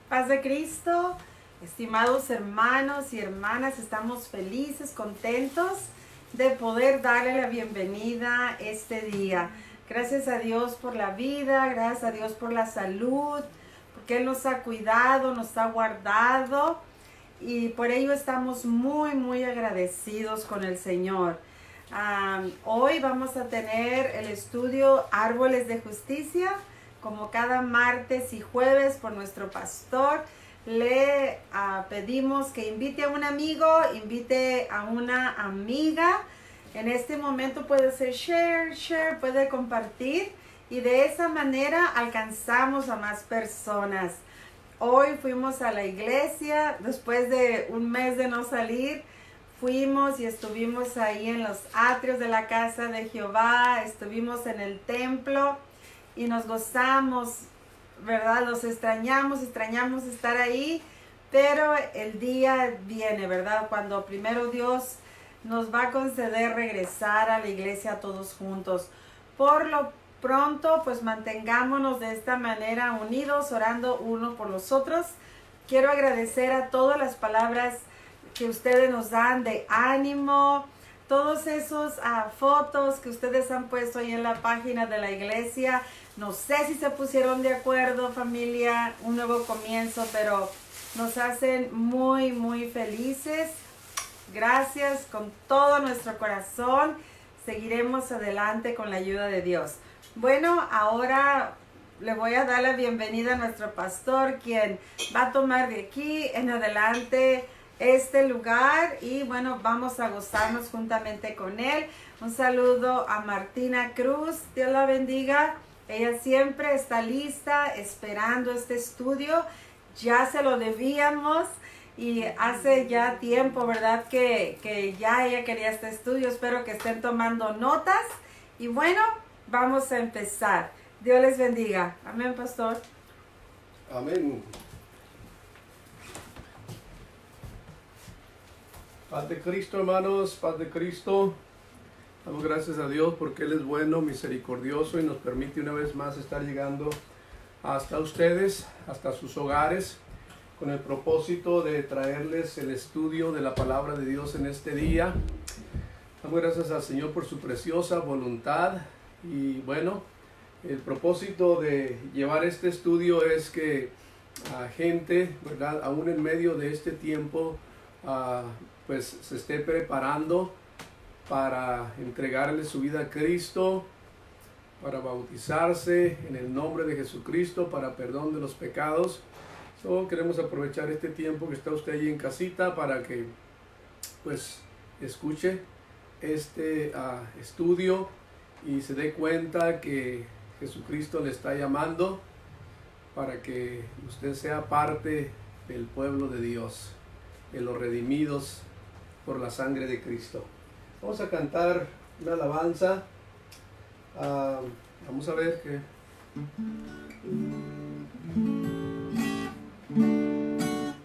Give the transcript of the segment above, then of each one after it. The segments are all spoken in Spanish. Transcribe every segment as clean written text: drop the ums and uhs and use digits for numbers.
Paz de Cristo, estimados hermanos y hermanas, estamos felices, contentos de poder darle la bienvenida este día. Gracias a Dios por la vida, gracias a Dios por la salud, porque Él nos ha cuidado, nos ha guardado y por ello estamos muy agradecidos con el Señor. Hoy vamos a tener el estudio Árboles de Justicia, como cada martes y jueves por nuestro pastor. Le pedimos que invite a un amigo, invite a una amiga. En este momento puede ser share, puede compartir y de esa manera alcanzamos a más personas. Hoy fuimos a la iglesia, después de un mes de no salir, fuimos y estuvimos ahí en los atrios de la casa de Jehová, estuvimos en el templo y nos gozamos, ¿verdad? Los extrañamos estar ahí, pero el día viene, ¿verdad? Cuando primero Dios nos va a conceder regresar a la iglesia todos juntos. Por lo pronto, pues mantengámonos de esta manera unidos, orando uno por los otros. Quiero agradecer a todas las palabras que ustedes nos dan de ánimo, todos esos fotos que ustedes han puesto ahí en la página de la iglesia. No sé si se pusieron de acuerdo, familia, un nuevo comienzo, pero nos hacen muy felices. Gracias con todo nuestro corazón. Seguiremos adelante con la ayuda de Dios. Bueno, ahora le voy a dar la bienvenida a nuestro pastor, quien va a tomar de aquí en adelante este lugar y bueno, vamos a gozarnos juntamente con él. Un saludo a Martina Cruz, Dios la bendiga. Ella siempre está lista esperando este estudio. Ya se lo debíamos y hace ya tiempo, ¿verdad? Que ya ella quería este estudio. Espero que estén tomando notas. Y bueno, vamos a empezar. Dios les bendiga. Amén, pastor. Amén. Paz de Cristo, hermanos, paz de Cristo. Damos gracias a Dios porque Él es bueno, misericordioso y nos permite una vez más estar llegando hasta ustedes, hasta sus hogares, con el propósito de traerles el estudio de la palabra de Dios en este día. Damos gracias al Señor por su preciosa voluntad y bueno, el propósito de llevar este estudio es que a gente, ¿verdad?, aún en medio de este tiempo, pues se esté preparando para entregarle su vida a Cristo, para bautizarse en el nombre de Jesucristo, para perdón de los pecados. Queremos aprovechar este tiempo que está usted allí en casita para que pues escuche este estudio y se dé cuenta que Jesucristo le está llamando para que usted sea parte del pueblo de Dios, de los redimidos por la sangre de Cristo. Vamos a cantar una alabanza. Vamos a ver qué.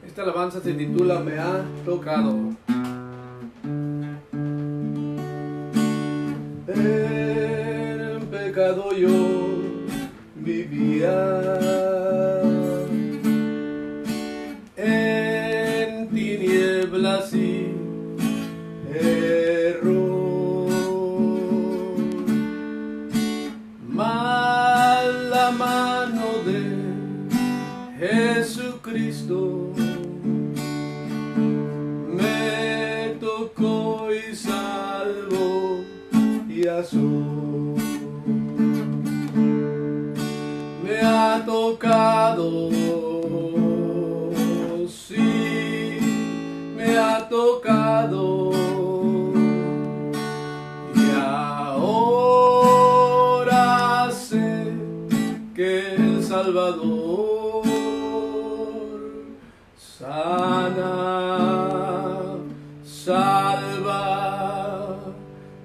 Esta alabanza se titula Me ha tocado. En pecado yo vivía, en tinieblas y error, mas la mano de Jesucristo me tocó y salvó y azul. Me ha tocado, sí, me ha tocado. Y ahora sé que el Salvador sana, salva,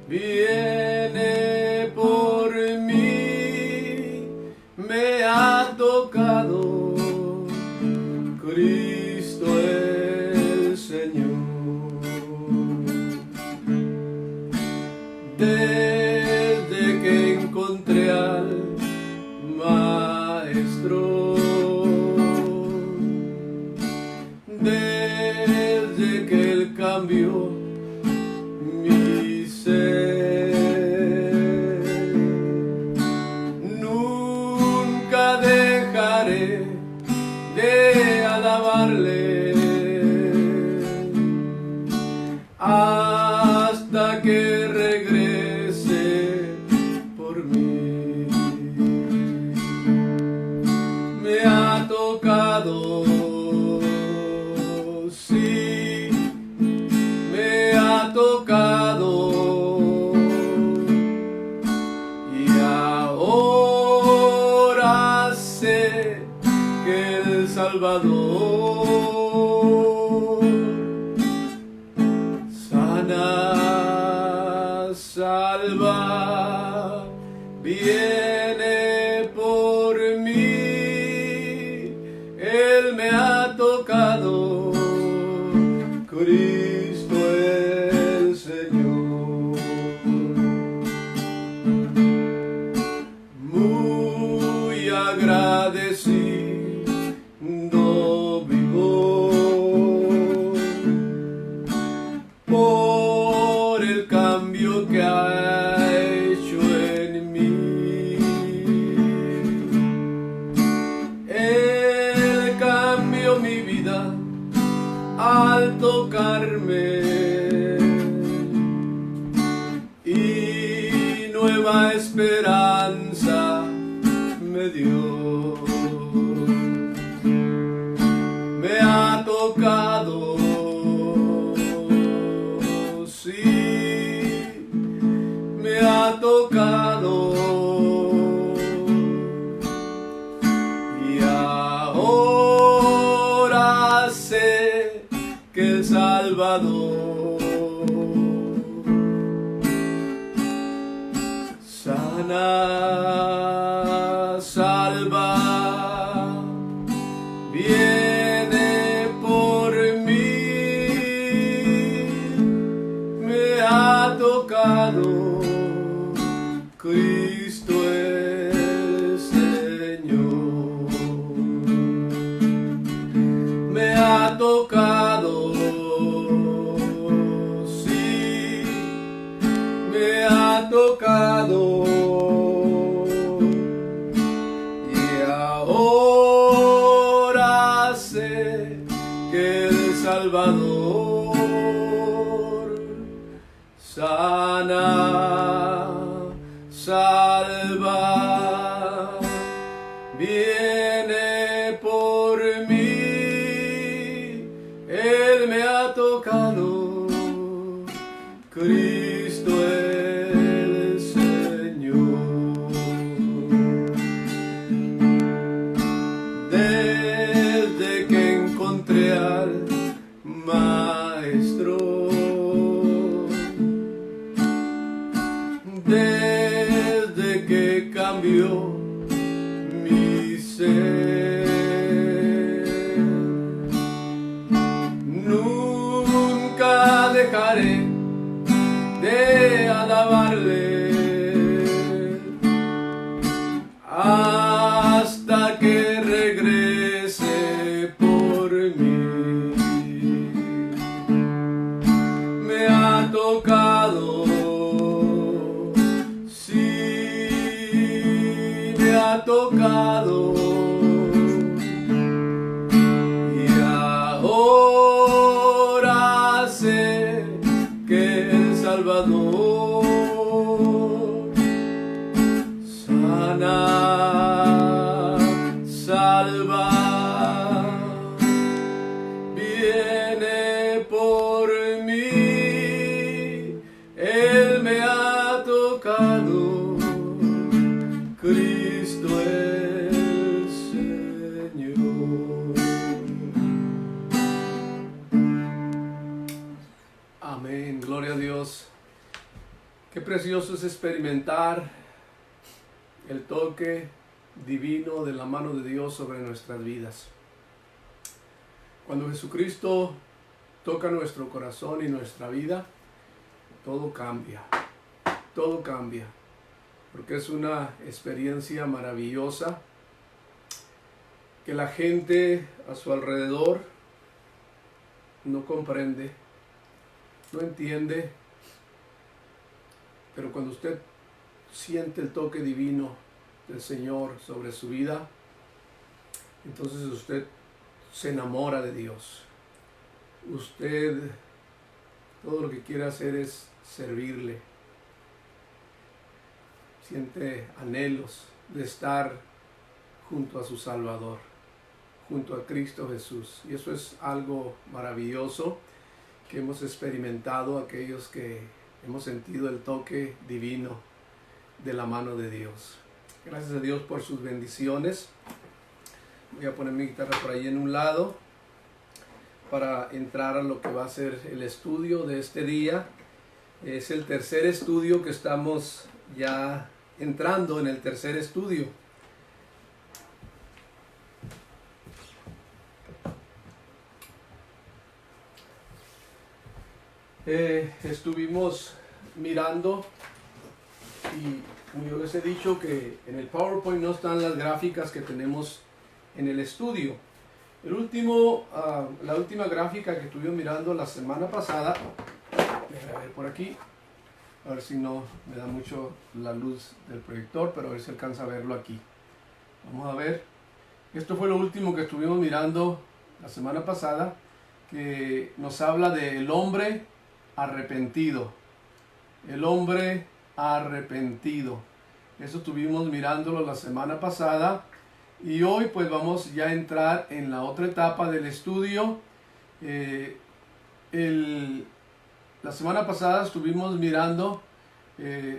viene por mí. Me ha tocado Cristo el Señor. Desde que encontré al Maestro, cambió mi ser. Nunca dejaré de alabarle hasta que regrese por mí. Me ha tocado, sí, me ha tocado, y ahora sé que el Salvador sana, salva, viene por mí. Él me ha tocado, Cristo el Señor. Muy agradecido vivo por el cambio que ha hecho en mí. Él cambió mi vida al tocarme y nueva esperanza me dio. Me ha tocado, sí, me ha tocado, y ahora sé que el Salvador sana, salva, viene por mí. Me ha tocado, Cristo el Señor. Me ha tocado, sí, me ha tocado, y ahora sé que el Salvador sana, salva, viene por mí. Él me ha tocado, Cristo el Señor. Desde que encontré al Maestro, desde que cambió mi ser, nunca dejaré de alabarle hasta que regrese por mí. Me ha tocado, sí, me ha tocado, y ahora sé que el Salvador sana, salva, viene por mí. Él me ha tocado, Cristo el Señor. Amén, gloria a Dios. Qué precioso es experimentar el toque divino de la mano de Dios sobre nuestras vidas. Cuando Jesucristo toca nuestro corazón y nuestra vida, todo cambia, porque es una experiencia maravillosa que la gente a su alrededor no comprende, no entiende, pero cuando usted siente el toque divino del Señor sobre su vida, entonces usted se enamora de Dios. Usted todo lo que quiere hacer es servirle. Siente anhelos de estar junto a su Salvador, junto a Cristo Jesús. Y eso es algo maravilloso que hemos experimentado aquellos que hemos sentido el toque divino de la mano de Dios. Gracias a Dios por sus bendiciones. Voy a poner mi guitarra por ahí en un lado para entrar a lo que va a ser el estudio de este día. Es el tercer estudio que estamos ya entrando en el tercer estudio. Estuvimos mirando y como yo les he dicho que en el PowerPoint no están las gráficas que tenemos en el estudio. La última gráfica que estuvimos mirando la semana pasada, déjame ver por aquí, a ver si no me da mucho la luz del proyector, pero a ver si alcanza a verlo aquí. Vamos a ver. Esto fue lo último que estuvimos mirando la semana pasada, que nos habla del hombre arrepentido. El hombre arrepentido. Eso estuvimos mirándolo la semana pasada. Y hoy pues vamos ya a entrar en la otra etapa del estudio. La semana pasada estuvimos mirando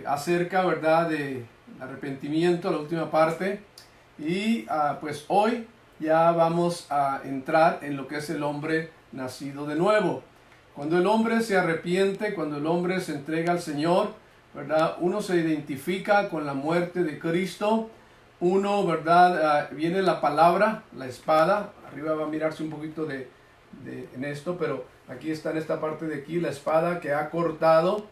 acerca, ¿verdad?, de arrepentimiento, la última parte. Y pues hoy ya vamos a entrar en lo que es el hombre nacido de nuevo. Cuando el hombre se arrepiente, cuando el hombre se entrega al Señor, ¿verdad?, uno se identifica con la muerte de Cristo. Uno, ¿verdad?, viene la palabra, la espada. Arriba va a mirarse un poquito en esto, pero aquí está en esta parte de aquí, la espada que ha cortado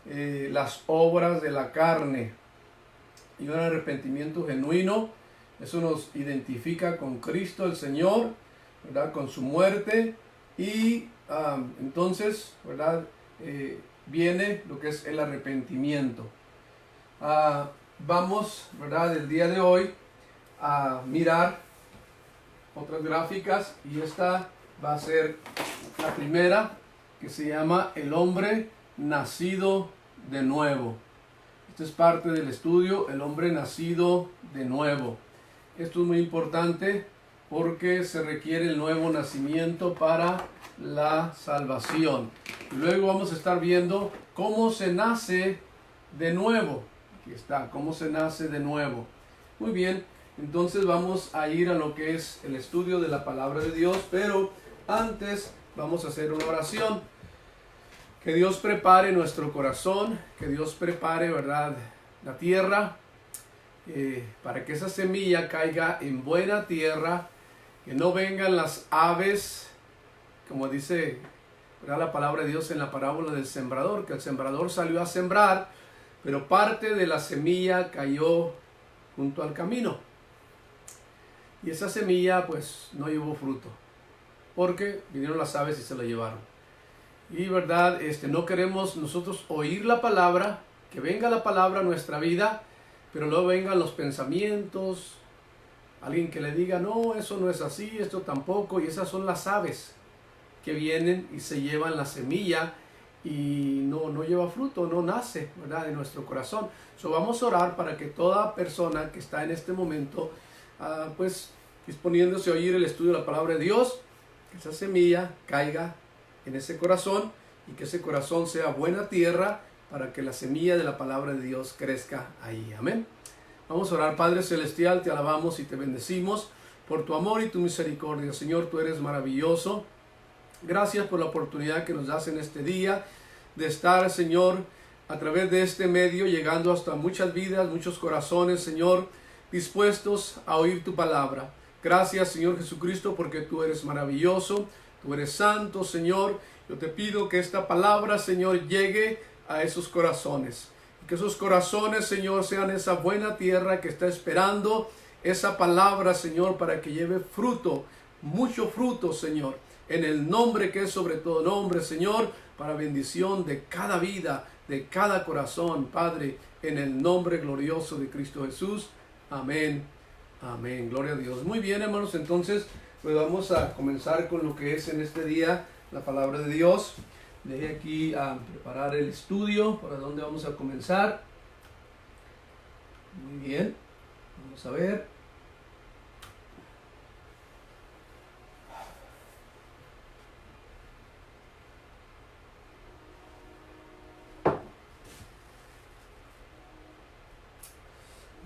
las obras de la carne. Y un arrepentimiento genuino, eso nos identifica con Cristo el Señor, ¿verdad?, con su muerte. Y entonces, ¿verdad?, viene lo que es el arrepentimiento. Vamos, ¿verdad?, el día de hoy a mirar otras gráficas y esta va a ser la primera, que se llama el hombre nacido de nuevo. Esto es parte del estudio, el hombre nacido de nuevo. Esto es muy importante porque se requiere el nuevo nacimiento para la salvación. Y luego vamos a estar viendo cómo se nace de nuevo. Aquí está, cómo se nace de nuevo. Muy bien, entonces vamos a ir a lo que es el estudio de la palabra de Dios, pero antes vamos a hacer una oración. Que Dios prepare nuestro corazón, que Dios prepare, ¿verdad?, la tierra, para que esa semilla caiga en buena tierra, que no vengan las aves, como dice, ¿verdad?, la palabra de Dios en la parábola del sembrador, que el sembrador salió a sembrar, pero parte de la semilla cayó junto al camino. Y esa semilla pues no llevó fruto, porque vinieron las aves y se la llevaron. Y verdad, no queremos nosotros oír la palabra, que venga la palabra a nuestra vida, pero luego vengan los pensamientos, alguien que le diga, no, eso no es así, esto tampoco, y esas son las aves que vienen y se llevan la semilla y no lleva fruto, no nace, ¿verdad?, en nuestro corazón. Vamos a orar para que toda persona que está en este momento, pues disponiéndose a oír el estudio de la palabra de Dios, que esa semilla caiga en ese corazón y que ese corazón sea buena tierra para que la semilla de la palabra de Dios crezca ahí. Amén. Vamos a orar. Padre Celestial, te alabamos y te bendecimos por tu amor y tu misericordia. Señor, tú eres maravilloso. Gracias por la oportunidad que nos das en este día de estar, Señor, a través de este medio, llegando hasta muchas vidas, muchos corazones, Señor, dispuestos a oír tu palabra. Gracias, Señor Jesucristo, porque tú eres maravilloso, tú eres santo, Señor. Yo te pido que esta palabra, Señor, llegue a esos corazones. Que esos corazones, Señor, sean esa buena tierra que está esperando esa palabra, Señor, para que lleve fruto, mucho fruto, Señor, en el nombre que es sobre todo nombre, Señor, para bendición de cada vida, de cada corazón, Padre, en el nombre glorioso de Cristo Jesús. Amén. Amén. Gloria a Dios. Muy bien, hermanos, entonces pues vamos a comenzar con lo que es en este día la palabra de Dios. Dejé aquí a preparar el estudio para dónde vamos a comenzar. Muy bien. Vamos a ver.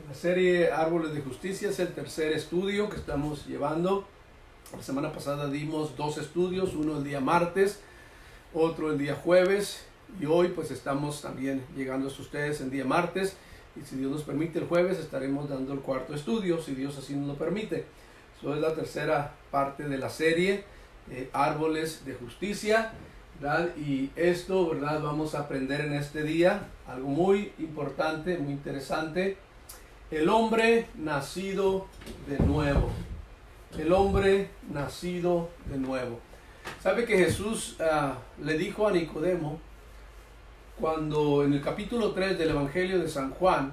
La serie Árboles de Justicia es el tercer estudio que estamos llevando. La semana pasada dimos 2 estudios, uno el día martes, otro el día jueves, y hoy pues estamos también llegando a ustedes el día martes, y si Dios nos permite el jueves estaremos dando el cuarto estudio, si Dios así nos lo permite. Eso es la tercera parte de la serie Árboles de Justicia, ¿verdad? Y esto, ¿verdad? Vamos a aprender en este día algo muy importante, muy interesante. El hombre nacido de nuevo. El hombre nacido de nuevo. ¿Sabe que Jesús le dijo a Nicodemo, cuando en el capítulo 3 del Evangelio de San Juan,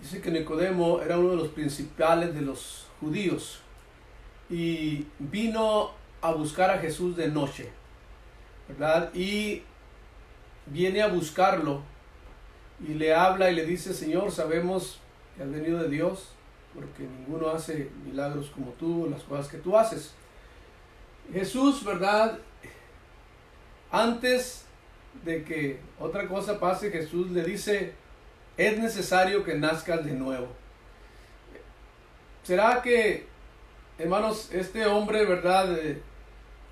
dice que Nicodemo era uno de los principales de los judíos y vino a buscar a Jesús de noche, ¿verdad? Y viene a buscarlo y le habla y le dice: Señor, sabemos que has venido de Dios, porque ninguno hace milagros como tú, las cosas que tú haces. Jesús, ¿verdad? Antes de que otra cosa pase, Jesús le dice: es necesario que nazcas de nuevo. ¿Será que, hermanos, este hombre, ¿verdad?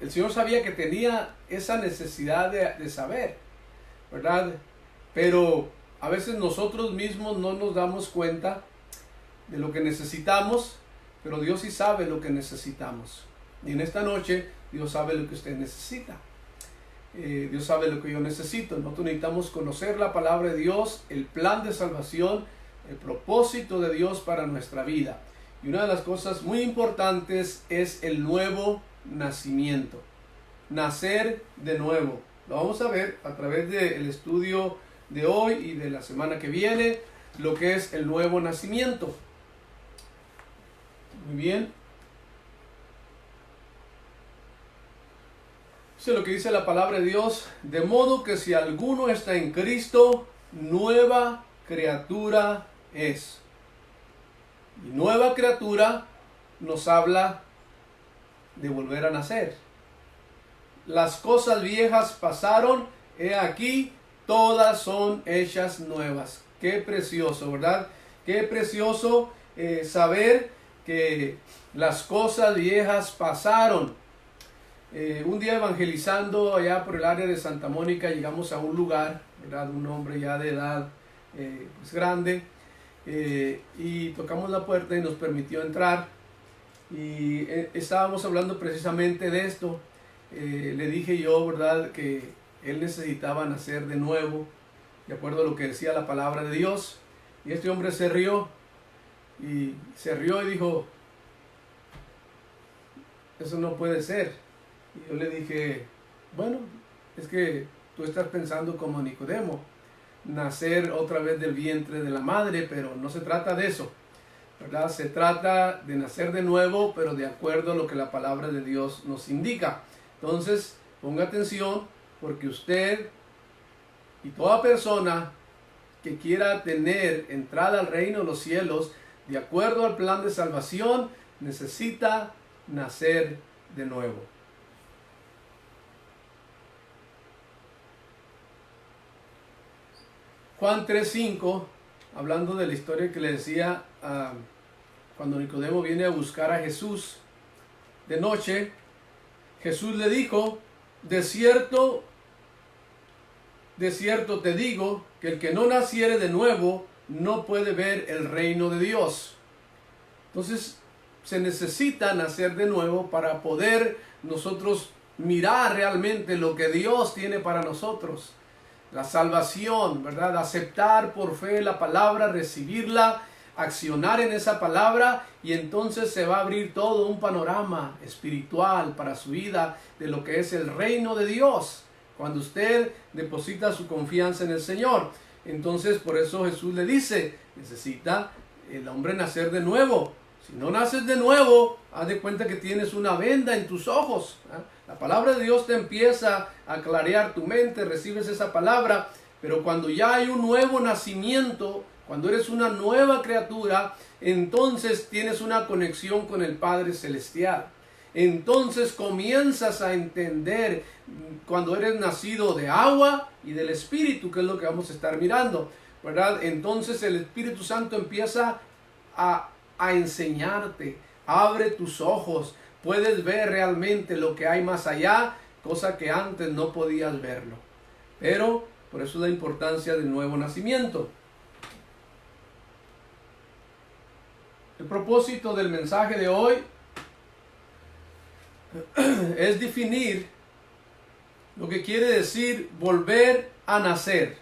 El Señor sabía que tenía esa necesidad de saber, ¿verdad? Pero a veces nosotros mismos no nos damos cuenta de lo que necesitamos, pero Dios sí sabe lo que necesitamos. Y en esta noche Dios sabe lo que usted necesita. Dios sabe lo que yo necesito. Nosotros necesitamos conocer la palabra de Dios, el plan de salvación, el propósito de Dios para nuestra vida. Y una de las cosas muy importantes es el nuevo nacimiento. Nacer de nuevo. Lo vamos a ver a través del estudio de hoy y de la semana que viene, lo que es el nuevo nacimiento. Muy bien. Dice lo que dice la palabra de Dios: de modo que si alguno está en Cristo, nueva criatura es. Y nueva criatura nos habla de volver a nacer. Las cosas viejas pasaron, he aquí, todas son hechas nuevas. Qué precioso, ¿verdad? Qué precioso saber que las cosas viejas pasaron. Un día evangelizando allá por el área de Santa Mónica, llegamos a un lugar, ¿verdad? Un hombre ya de edad pues grande, y tocamos la puerta y nos permitió entrar. Y estábamos hablando precisamente de esto. Le dije yo, ¿verdad?, que él necesitaba nacer de nuevo, de acuerdo a lo que decía la palabra de Dios. Y este hombre se rió y dijo: eso no puede ser. Y yo le dije: bueno, es que tú estás pensando como Nicodemo, nacer otra vez del vientre de la madre, pero no se trata de eso, ¿verdad? Se trata de nacer de nuevo, pero de acuerdo a lo que la palabra de Dios nos indica. Entonces, ponga atención, porque usted y toda persona que quiera tener entrada al reino de los cielos, de acuerdo al plan de salvación, necesita nacer de nuevo. Juan 3:5, hablando de la historia que le decía cuando Nicodemo viene a buscar a Jesús de noche, Jesús le dijo: de cierto te digo, que el que no naciere de nuevo no puede ver el reino de Dios. Entonces, se necesita nacer de nuevo para poder nosotros mirar realmente lo que Dios tiene para nosotros. La salvación, ¿verdad? Aceptar por fe la palabra, recibirla, accionar en esa palabra y entonces se va a abrir todo un panorama espiritual para su vida de lo que es el reino de Dios. Cuando usted deposita su confianza en el Señor. Entonces por eso Jesús le dice, necesita el hombre nacer de nuevo. Si no naces de nuevo, haz de cuenta que tienes una venda en tus ojos. La palabra de Dios te empieza a clarear tu mente, recibes esa palabra, pero cuando ya hay un nuevo nacimiento, cuando eres una nueva criatura, entonces tienes una conexión con el Padre Celestial. Entonces comienzas a entender cuando eres nacido de agua y del Espíritu, que es lo que vamos a estar mirando, ¿verdad? Entonces el Espíritu Santo empieza a enseñarte, abre tus ojos, puedes ver realmente lo que hay más allá, cosa que antes no podías verlo. Pero por eso es la importancia del nuevo nacimiento. El propósito del mensaje de hoy es definir lo que quiere decir volver a nacer.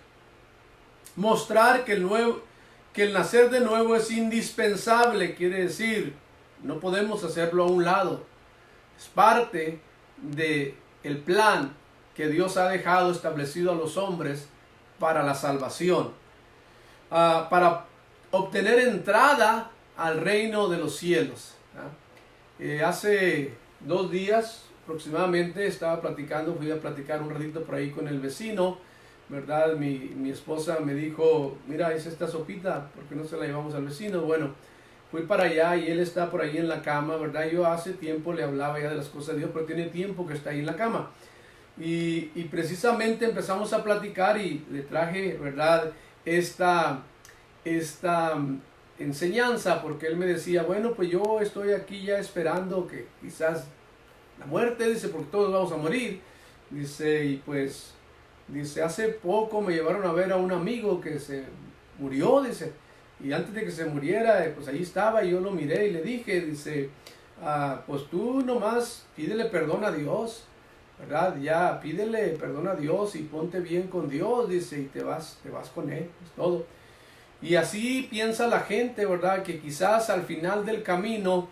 Mostrar que el nacer de nuevo es indispensable, quiere decir, no podemos hacerlo a un lado. Es parte del plan que Dios ha dejado establecido a los hombres para la salvación, para obtener entrada al reino de los cielos. Hace 2 días aproximadamente fui a platicar un ratito por ahí con el vecino, ¿verdad? Mi esposa me dijo, mira, es esta sopita, ¿por qué no se la llevamos al vecino? Bueno, fui para allá y él está por ahí en la cama, ¿verdad? Yo hace tiempo le hablaba ya de las cosas de Dios, pero tiene tiempo que está ahí en la cama. Y precisamente empezamos a platicar y le traje, ¿verdad? Esta enseñanza, porque él me decía, bueno, pues yo estoy aquí ya esperando que quizás la muerte, dice, porque todos vamos a morir, dice, y pues, dice, hace poco me llevaron a ver a un amigo que se murió, dice, y antes de que se muriera, pues ahí estaba, y yo lo miré y le dije, dice, pues tú nomás pídele perdón a Dios, ¿verdad? Ya, pídele perdón a Dios y ponte bien con Dios, dice, y te vas con Él, es todo. Y así piensa la gente, ¿verdad? Que quizás al final del camino,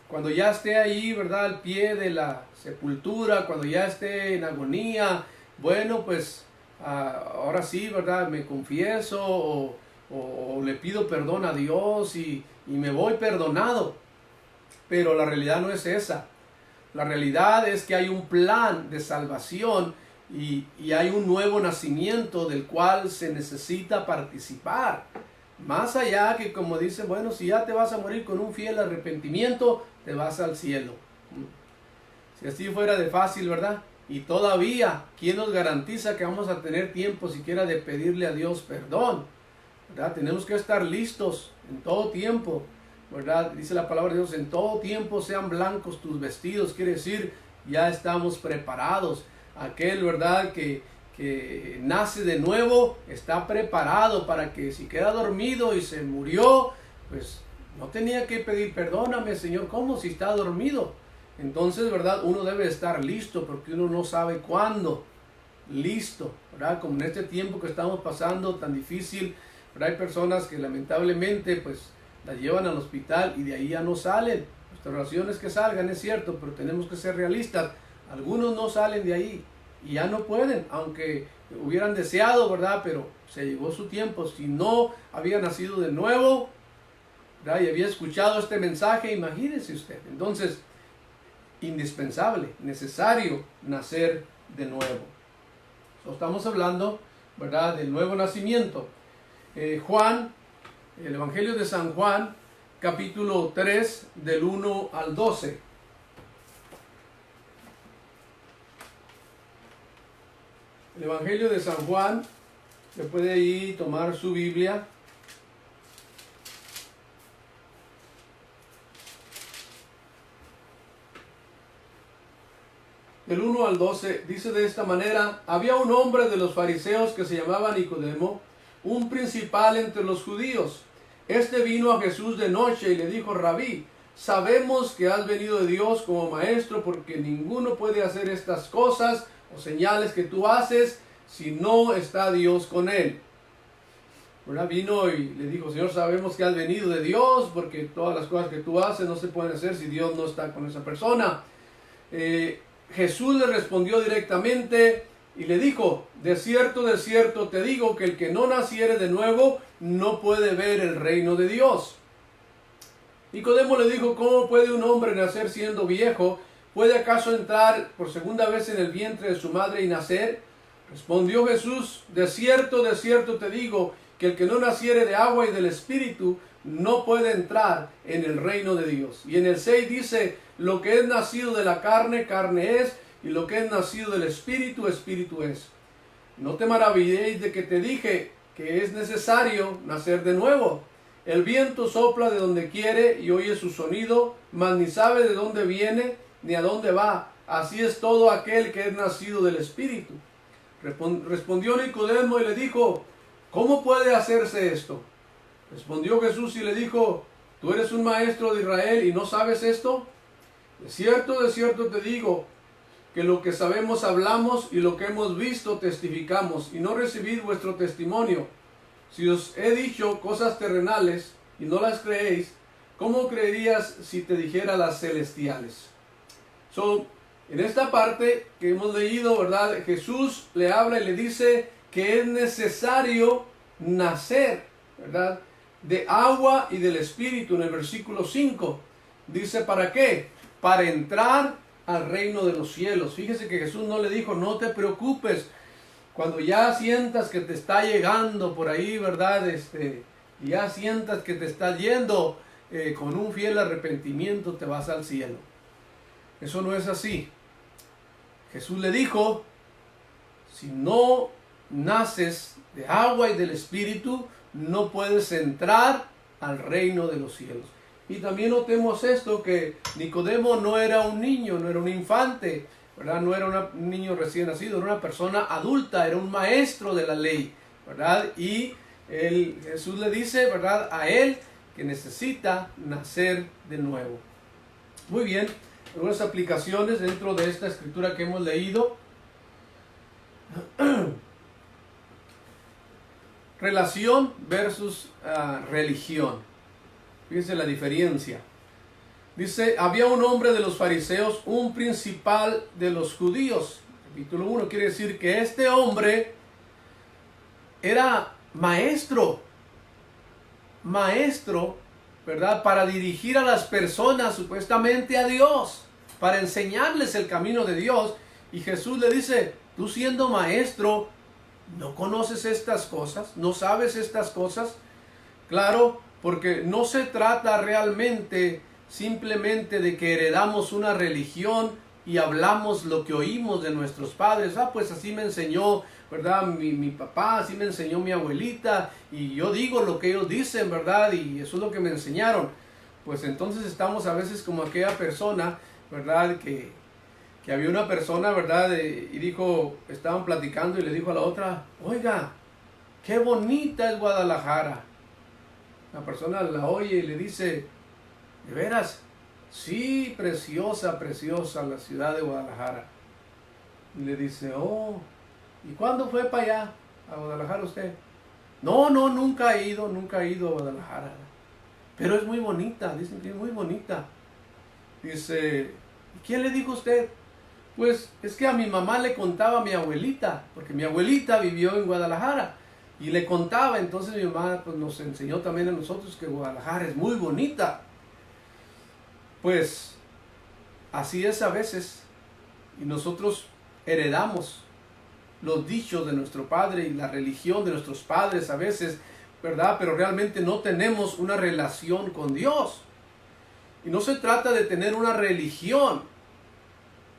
cuando ya esté ahí, ¿verdad? Al pie de la sepultura, cuando ya esté en agonía, bueno, pues ahora sí, ¿verdad? Me confieso o le pido perdón a Dios y me voy perdonado. Pero la realidad no es esa. La realidad es que hay un plan de salvación y hay un nuevo nacimiento del cual se necesita participar. Más allá que, como dicen, bueno, si ya te vas a morir con un fiel arrepentimiento, te vas al cielo. Si así fuera de fácil, ¿verdad? Y todavía, ¿quién nos garantiza que vamos a tener tiempo siquiera de pedirle a Dios perdón? ¿Verdad? Tenemos que estar listos en todo tiempo, ¿verdad? Dice la palabra de Dios, en todo tiempo sean blancos tus vestidos, quiere decir, ya estamos preparados. Aquel, ¿verdad?, que nace de nuevo, está preparado para que si queda dormido y se murió, pues no tenía que pedir, perdóname Señor, ¿cómo? Si está dormido. Entonces, ¿verdad? Uno debe estar listo porque uno no sabe cuándo. Listo, ¿verdad? Como en este tiempo que estamos pasando tan difícil, ¿verdad? Hay personas que lamentablemente pues las llevan al hospital y de ahí ya no salen. Nuestra oración es que salgan, es cierto, pero tenemos que ser realistas. Algunos no salen de ahí y ya no pueden, aunque hubieran deseado, ¿verdad? Pero se llegó su tiempo. Si no había nacido de nuevo, ¿verdad?, y había escuchado este mensaje, imagínese usted. Entonces, indispensable, necesario nacer de nuevo. Estamos hablando, ¿verdad?, del nuevo nacimiento. Juan, el Evangelio de San Juan, capítulo 3, del 1 al 12. El Evangelio de San Juan, se puede ahí tomar su Biblia. Del 1 al 12, dice de esta manera: había un hombre de los fariseos que se llamaba Nicodemo, un principal entre los judíos. Este vino a Jesús de noche y le dijo: Rabí, sabemos que has venido de Dios como maestro, porque ninguno puede hacer estas cosas o señales que tú haces si no está Dios con él. ¿verdad? Vino y le dijo, Señor, sabemos que has venido de Dios, porque todas las cosas que tú haces no se pueden hacer si Dios no está con esa persona. Jesús le respondió directamente y le dijo, de cierto te digo que el que no naciere de nuevo no puede ver el reino de Dios. Nicodemo le dijo, ¿cómo puede un hombre nacer siendo viejo? ¿Puede acaso entrar por segunda vez en el vientre de su madre y nacer? Respondió Jesús, de cierto te digo, que el que no naciere de agua y del Espíritu no puede entrar en el reino de Dios. Y en el 6 dice, lo que es nacido de la carne, carne es, y lo que es nacido del Espíritu, Espíritu es. No te maravilléis de que te dije que es necesario nacer de nuevo. El viento sopla de donde quiere y oye su sonido, mas ni sabe de dónde viene ni a dónde va. Así es todo aquel que es nacido del Espíritu. Respondió Nicodemo y le dijo, ¿cómo puede hacerse esto? Respondió Jesús y le dijo, ¿tú eres un maestro de Israel y no sabes esto? De cierto te digo, que lo que sabemos hablamos y lo que hemos visto testificamos, y no recibid vuestro testimonio. Si os he dicho cosas terrenales y no las creéis, ¿cómo creerías si te dijera las celestiales? En esta parte que hemos leído, ¿verdad? Jesús le habla y le dice que es necesario nacer, ¿verdad? De agua y del Espíritu en el versículo 5. Dice, ¿para qué? Para entrar al reino de los cielos. Fíjese que Jesús no le dijo, no te preocupes, cuando ya sientas que te está llegando por ahí, ¿verdad? Ya sientas que te está yendo, con un fiel arrepentimiento te vas al cielo. Eso no es así. Jesús le dijo, si no naces de agua y del Espíritu, no puedes entrar al reino de los cielos. Y también notemos esto, que Nicodemo no era un niño, no era un infante, ¿verdad? No era un niño recién nacido, era una persona adulta, era un maestro de la ley, ¿verdad? Y Jesús le dice, ¿verdad?, a él que necesita nacer de nuevo. Muy bien, algunas aplicaciones dentro de esta escritura que hemos leído. Relación versus religión. Fíjense la diferencia. Dice, había un hombre de los fariseos, un principal de los judíos. Capítulo 1 quiere decir que este hombre era maestro, ¿verdad? Para dirigir a las personas supuestamente a Dios, para enseñarles el camino de Dios. Y Jesús le dice, tú siendo maestro, ¿no conoces estas cosas? ¿No sabes estas cosas? Claro, porque no se trata realmente simplemente de que heredamos una religión y hablamos lo que oímos de nuestros padres. Pues así me enseñó, ¿verdad? Mi papá, así me enseñó mi abuelita, y yo digo lo que ellos dicen, ¿verdad? Y eso es lo que me enseñaron. Pues entonces estamos a veces como aquella persona, ¿verdad? Que había una persona, ¿verdad? Y dijo, estaban platicando y le dijo a la otra, oiga, qué bonita es Guadalajara. La persona la oye y le dice, ¿de veras? Sí, preciosa la ciudad de Guadalajara. Y le dice, oh, ¿y cuándo fue para allá, a Guadalajara usted? No, nunca he ido a Guadalajara. Pero es muy bonita, dicen que es muy bonita. Dice, ¿y quién le dijo a usted? Pues es que a mi mamá le contaba a mi abuelita, porque mi abuelita vivió en Guadalajara. Y le contaba, entonces mi mamá pues, nos enseñó también a nosotros que Guadalajara es muy bonita. Pues así es a veces, y nosotros heredamos los dichos de nuestro padre y la religión de nuestros padres a veces, ¿verdad? Pero realmente no tenemos una relación con Dios. Y no se trata de tener una religión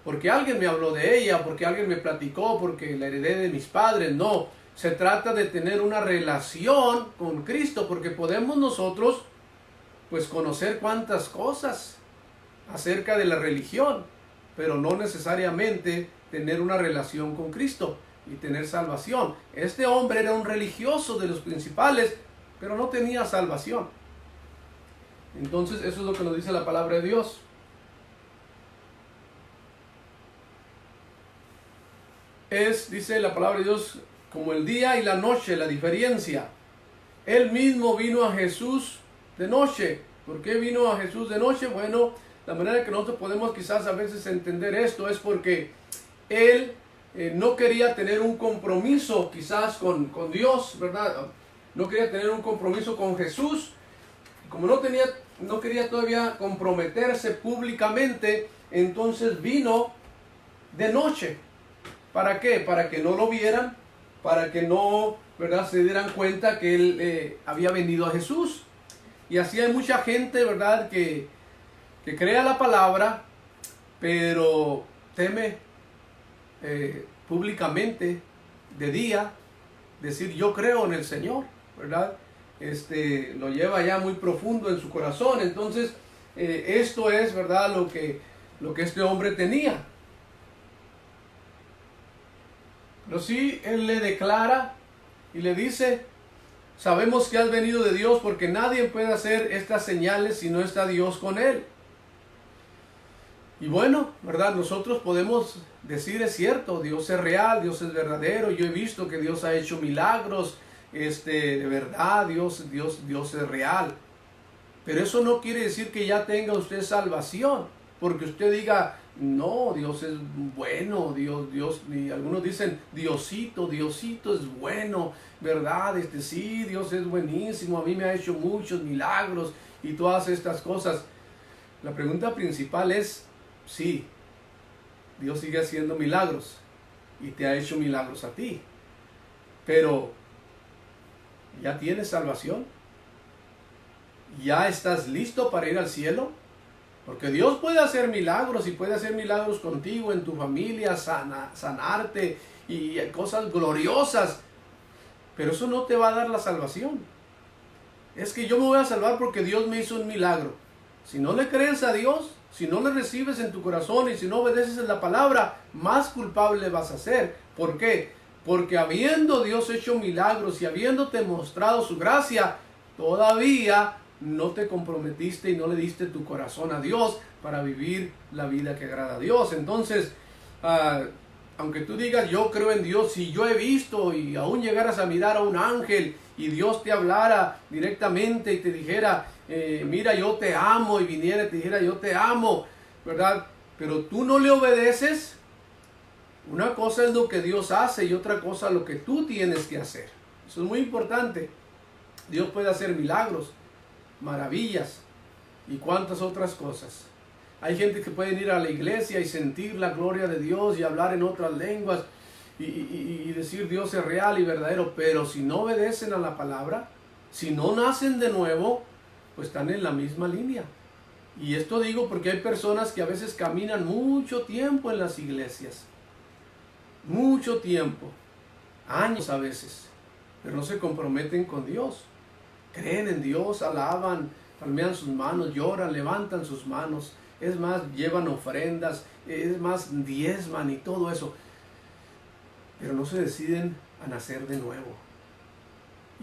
porque alguien me habló de ella, porque alguien me platicó, porque la heredé de mis padres. No, se trata de tener una relación con Cristo, porque podemos nosotros pues conocer cuantas cosas acerca de la religión, pero no necesariamente tener una relación con Cristo y tener salvación. Este hombre era un religioso de los principales, pero no tenía salvación. Entonces eso es lo que nos dice la palabra de Dios. Dice la palabra de Dios, como el día y la noche, la diferencia. Él mismo vino a Jesús de noche. ¿Por qué vino a Jesús de noche? Bueno, la manera que nosotros podemos quizás a veces entender esto es porque Él no quería tener un compromiso quizás con Dios, ¿verdad? No quería tener un compromiso con Jesús. Como no quería todavía comprometerse públicamente, entonces vino de noche. ¿Para qué? Para que no lo vieran, para que no, ¿verdad?, se dieran cuenta que Él había venido a Jesús. Y así hay mucha gente, ¿verdad?, que crea la palabra, pero teme públicamente de día decir yo creo en el Señor, ¿verdad? Lo lleva ya muy profundo en su corazón. Entonces esto es, ¿verdad?, lo que este hombre tenía. Pero sí, Él le declara y le dice: sabemos que has venido de Dios, porque nadie puede hacer estas señales si no está Dios con él. Y bueno, ¿verdad? Nosotros podemos decir, es cierto, Dios es real, Dios es verdadero. Yo he visto que Dios ha hecho milagros, de verdad, Dios es real. Pero eso no quiere decir que ya tenga usted salvación, porque usted diga, no, Dios es bueno, Dios, y algunos dicen, Diosito es bueno, ¿verdad? Sí, Dios es buenísimo, a mí me ha hecho muchos milagros y todas estas cosas. La pregunta principal es, sí, Dios sigue haciendo milagros y te ha hecho milagros a ti, pero ¿ya tienes salvación? ¿Ya estás listo para ir al cielo? Porque Dios puede hacer milagros y puede hacer milagros contigo, en tu familia, sanarte y cosas gloriosas. Pero eso no te va a dar la salvación. Es que yo me voy a salvar porque Dios me hizo un milagro. Si no le crees a Dios, si no le recibes en tu corazón y si no obedeces en la palabra, más culpable vas a ser. ¿Por qué? Porque habiendo Dios hecho milagros y habiéndote mostrado su gracia, todavía no te comprometiste y no le diste tu corazón a Dios para vivir la vida que agrada a Dios. Entonces, aunque tú digas yo creo en Dios, si yo he visto y aún llegaras a mirar a un ángel y Dios te hablara directamente y te dijera, mira, yo te amo, y viniera y te dijera, yo te amo, ¿verdad? Pero tú no le obedeces. Una cosa es lo que Dios hace y otra cosa lo que tú tienes que hacer. Eso es muy importante. Dios puede hacer milagros, maravillas y cuantas otras cosas. Hay gente que puede ir a la iglesia y sentir la gloria de Dios y hablar en otras lenguas y decir Dios es real y verdadero, pero si no obedecen a la palabra, si no nacen de nuevo, pues están en la misma línea. Y esto digo porque hay personas que a veces caminan mucho tiempo en las iglesias, mucho tiempo, años a veces, pero no se comprometen con Dios. Creen en Dios, alaban, palmean sus manos, lloran, levantan sus manos. Es más, llevan ofrendas, es más, diezman y todo eso. Pero no se deciden a nacer de nuevo.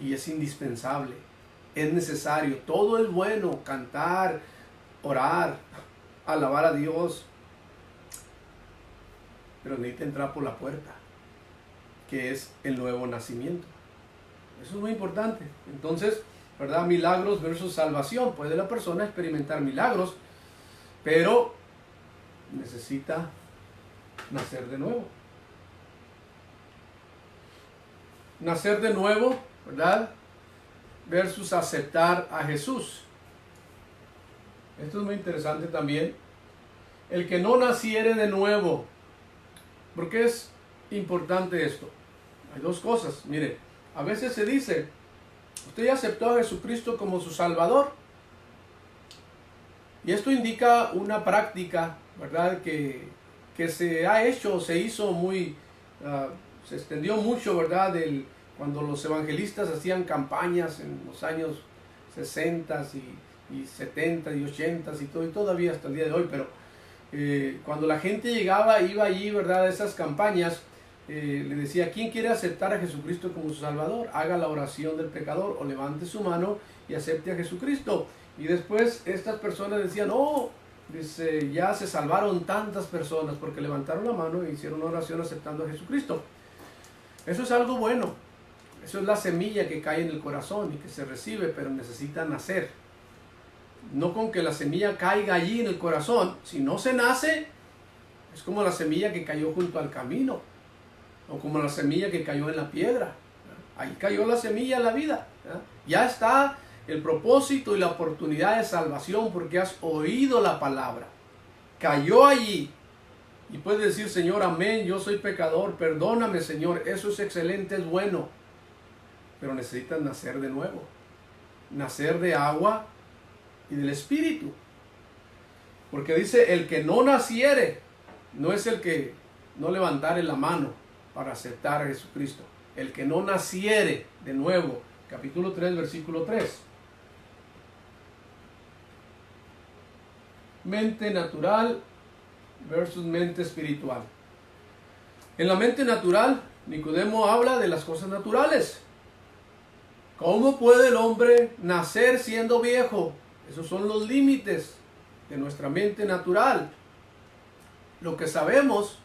Y es indispensable, es necesario. Todo es bueno, cantar, orar, alabar a Dios. Pero necesita entrar por la puerta, que es el nuevo nacimiento. Eso es muy importante. Entonces, ¿verdad? Milagros versus salvación. Puede la persona experimentar milagros, pero necesita nacer de nuevo. Nacer de nuevo, ¿verdad? Versus aceptar a Jesús. Esto es muy interesante también. El que no naciere de nuevo. ¿Por qué es importante esto? Hay dos cosas. Mire, a veces se dice, usted ya aceptó a Jesucristo como su Salvador. Y esto indica una práctica, ¿verdad? Que se ha hecho, se hizo muy, se extendió mucho, ¿verdad? Cuando los evangelistas hacían campañas en los años 60 y 70 y 80 y todo, y todavía hasta el día de hoy, pero cuando la gente iba allí, ¿verdad? A esas campañas, le decía, ¿quién quiere aceptar a Jesucristo como su Salvador? Haga la oración del pecador o levante su mano y acepte a Jesucristo. Y después estas personas decían, oh, dice, ya se salvaron tantas personas porque levantaron la mano e hicieron una oración aceptando a Jesucristo. Eso es algo bueno. Eso es la semilla que cae en el corazón y que se recibe, pero necesita nacer. No con que la semilla caiga allí en el corazón. Si no se nace, es como la semilla que cayó junto al camino, o como la semilla que cayó en la piedra. Ahí cayó la semilla en la vida. Ya está el propósito y la oportunidad de salvación porque has oído la palabra. Cayó allí. Y puedes decir, Señor, amén, yo soy pecador, perdóname, Señor. Eso es excelente, es bueno. Pero necesitas nacer de nuevo. Nacer de agua y del Espíritu. Porque dice, el que no naciere, no es el que no levantare la mano para aceptar a Jesucristo. El que no naciere de nuevo. Capítulo 3, versículo 3. Mente natural versus mente espiritual. En la mente natural, Nicodemo habla de las cosas naturales. ¿Cómo puede el hombre nacer siendo viejo? Esos son los límites de nuestra mente natural. Lo que sabemos,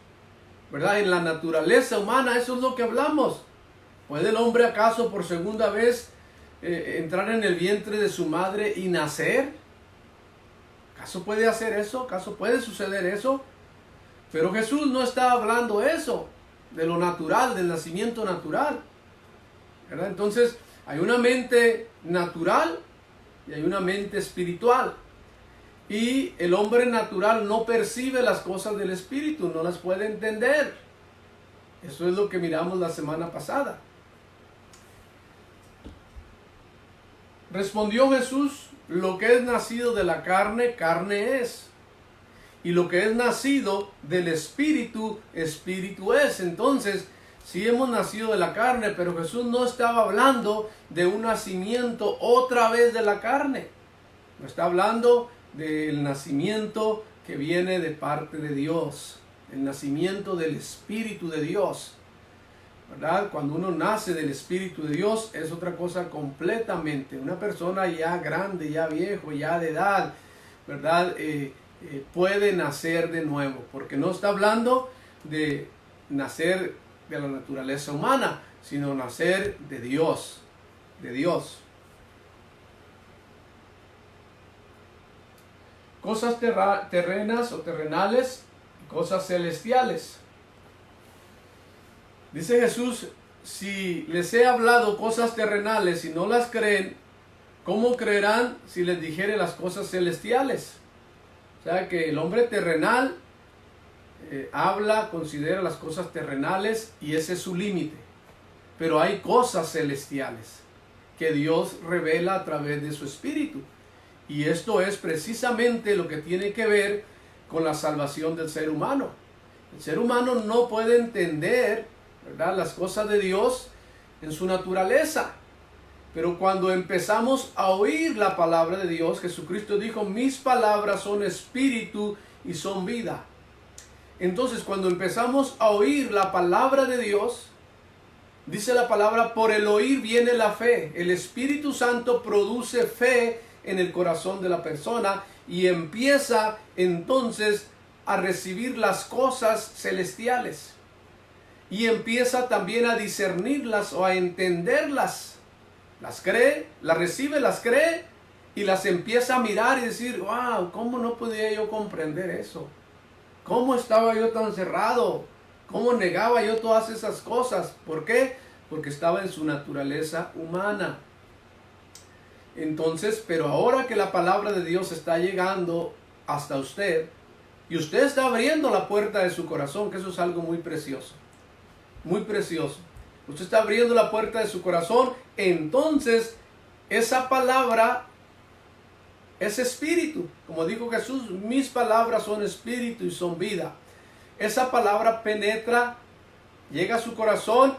¿verdad? En la naturaleza humana, eso es lo que hablamos. ¿Puede el hombre acaso por segunda vez entrar en el vientre de su madre y nacer? ¿Acaso puede hacer eso? ¿Acaso puede suceder eso? Pero Jesús no está hablando eso, de lo natural, del nacimiento natural, ¿verdad? Entonces, hay una mente natural y hay una mente espiritual. Y el hombre natural no percibe las cosas del Espíritu, no las puede entender. Eso es lo que miramos la semana pasada. Respondió Jesús, lo que es nacido de la carne, carne es. Y lo que es nacido del Espíritu, Espíritu es. Entonces, sí hemos nacido de la carne, pero Jesús no estaba hablando de un nacimiento otra vez de la carne. No está hablando del nacimiento que viene de parte de Dios. El nacimiento del Espíritu de Dios. ¿Verdad? Cuando uno nace del Espíritu de Dios es otra cosa completamente. Una persona ya grande, ya viejo, ya de edad, ¿verdad? Puede nacer de nuevo. Porque no está hablando de nacer de la naturaleza humana, sino nacer de Dios. De Dios. Cosas terrenas o terrenales, cosas celestiales. Dice Jesús, si les he hablado cosas terrenales y no las creen, ¿cómo creerán si les dijere las cosas celestiales? O sea que el hombre terrenal habla, considera las cosas terrenales y ese es su límite. Pero hay cosas celestiales que Dios revela a través de su Espíritu. Y esto es precisamente lo que tiene que ver con la salvación del ser humano. El ser humano no puede entender, ¿verdad?, las cosas de Dios en su naturaleza. Pero cuando empezamos a oír la palabra de Dios, Jesucristo dijo, mis palabras son espíritu y son vida. Entonces, cuando empezamos a oír la palabra de Dios, dice la palabra, por el oír viene la fe. El Espíritu Santo produce fe en el corazón de la persona y empieza entonces a recibir las cosas celestiales. Y empieza también a discernirlas o a entenderlas. Las cree, las recibe, las cree y las empieza a mirar y decir, wow, ¿cómo no podía yo comprender eso? ¿Cómo estaba yo tan cerrado? ¿Cómo negaba yo todas esas cosas? ¿Por qué? Porque estaba en su naturaleza humana. Entonces, pero ahora que la palabra de Dios está llegando hasta usted y usted está abriendo la puerta de su corazón, que eso es algo muy precioso. Muy precioso. Usted está abriendo la puerta de su corazón, entonces esa palabra es espíritu. Como dijo Jesús, mis palabras son espíritu y son vida. Esa palabra penetra, llega a su corazón,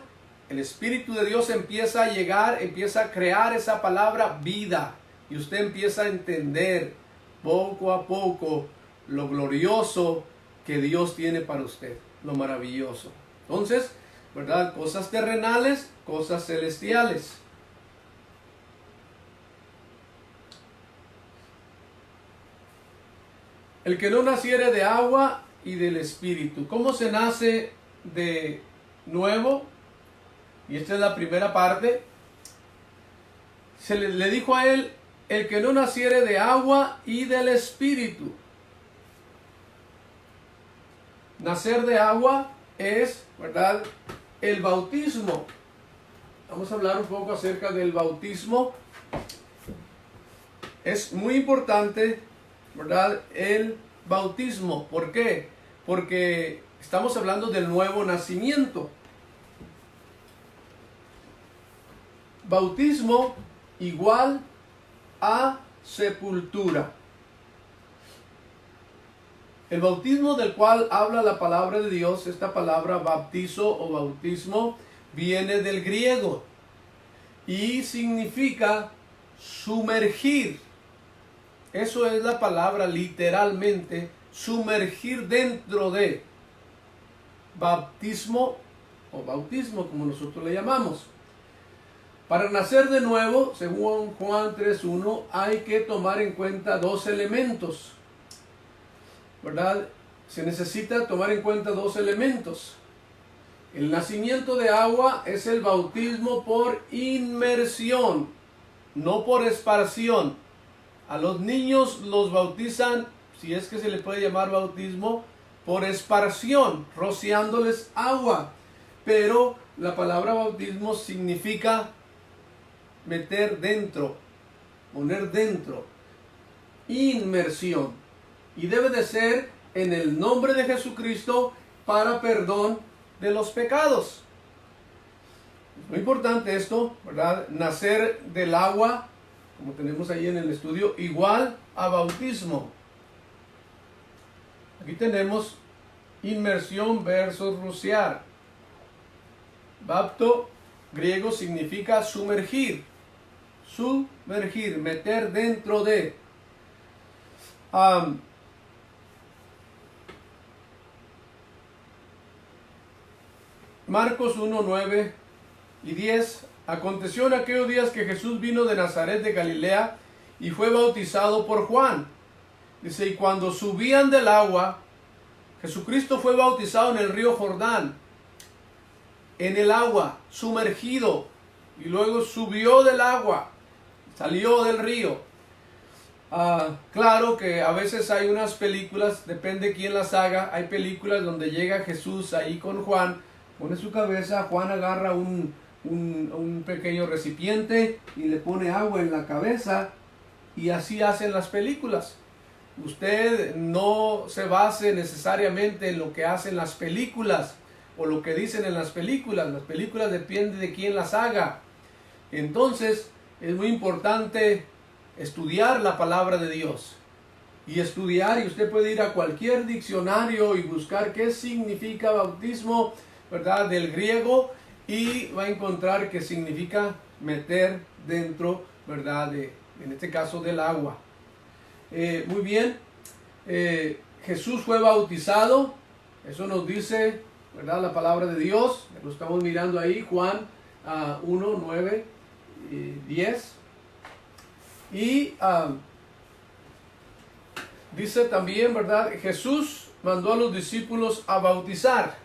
el Espíritu de Dios empieza a llegar, empieza a crear esa palabra vida. Y usted empieza a entender poco a poco lo glorioso que Dios tiene para usted, lo maravilloso. Entonces, ¿verdad? Cosas terrenales, cosas celestiales. El que no naciere de agua y del Espíritu. ¿Cómo se nace de nuevo? y esta es la primera parte, le dijo a él, el que no naciere de agua y del Espíritu. Nacer de agua es, ¿verdad?, el bautismo. Vamos a hablar un poco acerca del bautismo. Es muy importante, ¿verdad?, el bautismo. ¿Por qué? Porque estamos hablando del nuevo nacimiento. Bautismo igual a sepultura. El bautismo del cual habla la palabra de Dios, esta palabra baptizo o bautismo, viene del griego y significa sumergir. Eso es la palabra literalmente, sumergir dentro de. Bautismo o bautismo, como nosotros le llamamos. Para nacer de nuevo, según Juan 3:1, hay que tomar en cuenta dos elementos, ¿verdad? Se necesita tomar en cuenta dos elementos. El nacimiento de agua es el bautismo por inmersión, no por esparción. A los niños los bautizan, si es que se le puede llamar bautismo, por esparción, rociándoles agua. Pero la palabra bautismo significa meter dentro, poner dentro, inmersión. Y debe de ser en el nombre de Jesucristo para perdón de los pecados. Es muy importante esto, ¿verdad? Nacer del agua, como tenemos ahí en el estudio, igual a bautismo. Aquí tenemos inmersión versus rociar. Bapto, griego, significa sumergir. Sumergir, meter dentro de. Marcos 1, 9 y 10. Aconteció en aquellos días que Jesús vino de Nazaret de Galilea y fue bautizado por Juan. Dice, y cuando subían del agua, Jesucristo fue bautizado en el río Jordán, en el agua, sumergido, y luego subió del agua, salió del río. Claro que a veces hay unas películas, depende quién las haga, hay películas donde llega Jesús ahí con Juan, pone su cabeza, Juan agarra un pequeño recipiente y le pone agua en la cabeza, y así hacen las películas. Usted no se base necesariamente en lo que hacen las películas o lo que dicen en las películas depende de quién las haga. Entonces es muy importante estudiar la palabra de Dios y usted puede ir a cualquier diccionario y buscar qué significa bautismo, ¿verdad?, del griego, y va a encontrar que significa meter dentro, ¿verdad?, en este caso del agua. Muy bien, Jesús fue bautizado, eso nos dice, ¿verdad?, la palabra de Dios, lo estamos mirando ahí, Juan 1, 9 y 10. Y dice también, ¿verdad?, Jesús mandó a los discípulos a bautizar.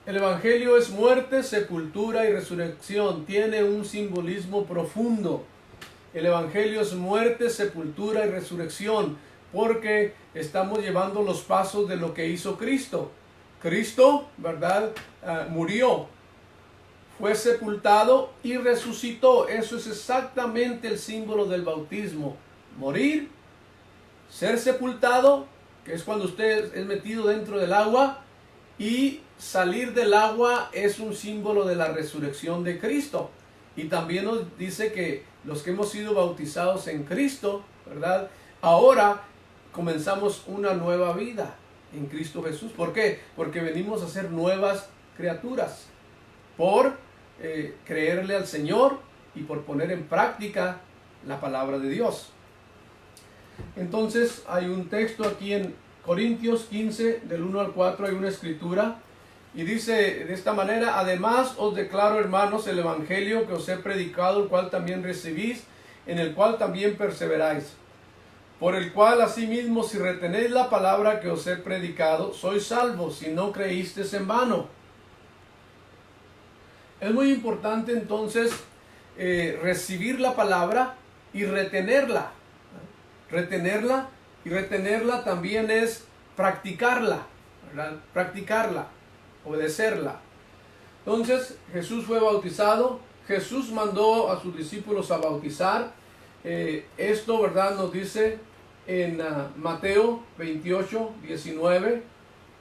El Evangelio es muerte, sepultura y resurrección. Tiene un simbolismo profundo. El Evangelio es muerte, sepultura y resurrección, porque estamos llevando los pasos de lo que hizo Cristo. Cristo, ¿verdad?, murió, fue sepultado y resucitó. Eso es exactamente el símbolo del bautismo. Morir, ser sepultado, que es cuando usted es metido dentro del agua, y salir del agua es un símbolo de la resurrección de Cristo. Y también nos dice que los que hemos sido bautizados en Cristo, ¿verdad?, ahora comenzamos una nueva vida en Cristo Jesús. ¿Por qué? Porque venimos a ser nuevas criaturas por creerle al Señor y por poner en práctica la palabra de Dios. Entonces hay un texto aquí en Corintios 15 del 1 al 4, hay una escritura y dice de esta manera: además os declaro, hermanos, el evangelio que os he predicado, el cual también recibís, en el cual también perseveráis, por el cual asimismo si retenéis la palabra que os he predicado, sois salvos, si no creísteis en vano. Es muy importante entonces recibir la palabra y retenerla. Retenerla y retenerla también es practicarla, ¿verdad? Practicarla, obedecerla. Entonces Jesús fue bautizado, Jesús mandó a sus discípulos a bautizar. Esto, ¿verdad?, nos dice en Mateo 28, 19,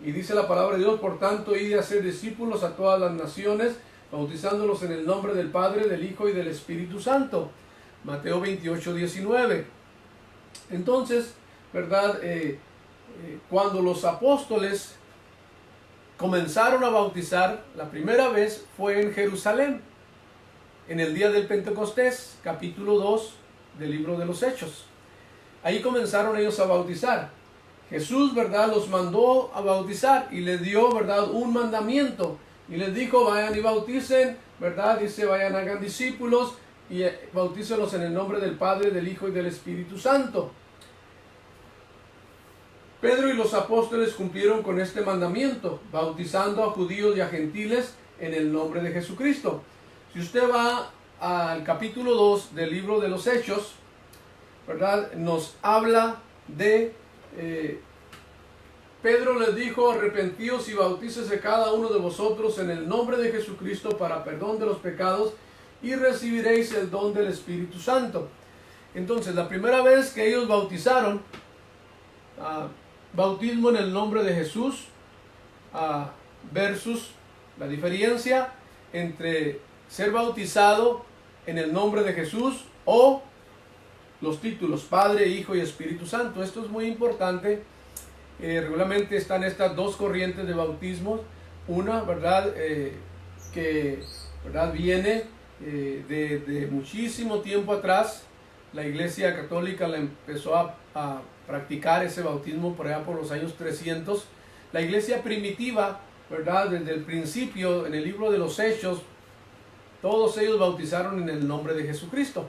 y dice la palabra de Dios: por tanto, id a hacer discípulos a todas las naciones, bautizándolos en el nombre del Padre, del Hijo y del Espíritu Santo. Mateo 28, 19. Entonces, ¿verdad?, cuando los apóstoles comenzaron a bautizar, la primera vez fue en Jerusalén, en el día del Pentecostés, capítulo 2 del libro de los Hechos. Ahí comenzaron ellos a bautizar. Jesús, ¿verdad?, los mandó a bautizar y les dio, ¿verdad?, un mandamiento. Y les dijo: vayan y bauticen, ¿verdad? Dice: vayan, hagan discípulos y bautícelos en el nombre del Padre, del Hijo y del Espíritu Santo. Pedro y los apóstoles cumplieron con este mandamiento, bautizando a judíos y a gentiles en el nombre de Jesucristo. Si usted va al capítulo 2 del libro de los Hechos, ¿verdad?, nos habla de Pedro les dijo: arrepentíos y bautícese cada uno de vosotros en el nombre de Jesucristo para perdón de los pecados, y recibiréis el don del Espíritu Santo. Entonces, la primera vez que ellos bautizaron, bautismo en el nombre de Jesús, versus la diferencia entre ser bautizado en el nombre de Jesús o los títulos Padre, Hijo y Espíritu Santo. Esto es muy importante. Regularmente están estas dos corrientes de bautismos. Una, ¿verdad?, que, ¿verdad?, viene de muchísimo tiempo atrás. La Iglesia Católica la empezó a practicar ese bautismo por allá por los años 300. La Iglesia primitiva, ¿verdad?, desde el principio, en el libro de los Hechos, todos ellos bautizaron en el nombre de Jesucristo.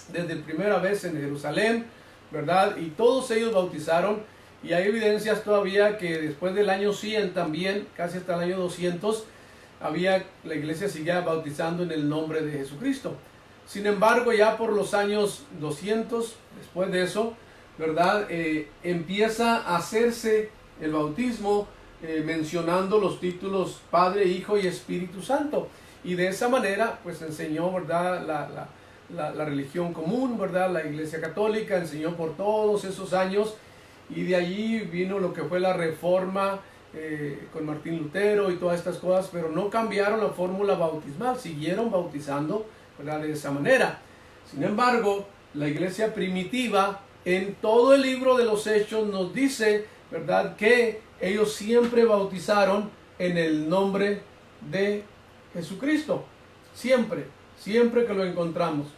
Desde la primera vez en Jerusalén, ¿verdad? Y todos ellos bautizaron. Y hay evidencias todavía que después del año 100 también, casi hasta el año 200, la iglesia seguía bautizando en el nombre de Jesucristo. Sin embargo, ya por los años 200, después de eso, ¿verdad?, empieza a hacerse el bautismo mencionando los títulos Padre, Hijo y Espíritu Santo. Y de esa manera, pues enseñó, ¿verdad?, la religión común, ¿verdad?, la Iglesia Católica enseñó por todos esos años. Y de allí vino lo que fue la Reforma con Martín Lutero y todas estas cosas, pero no cambiaron la fórmula bautismal, siguieron bautizando, ¿verdad?, de esa manera. Sin embargo, la iglesia primitiva, en todo el libro de los Hechos, nos dice, ¿verdad?, que ellos siempre bautizaron en el nombre de Jesucristo. Siempre, siempre que lo encontramos.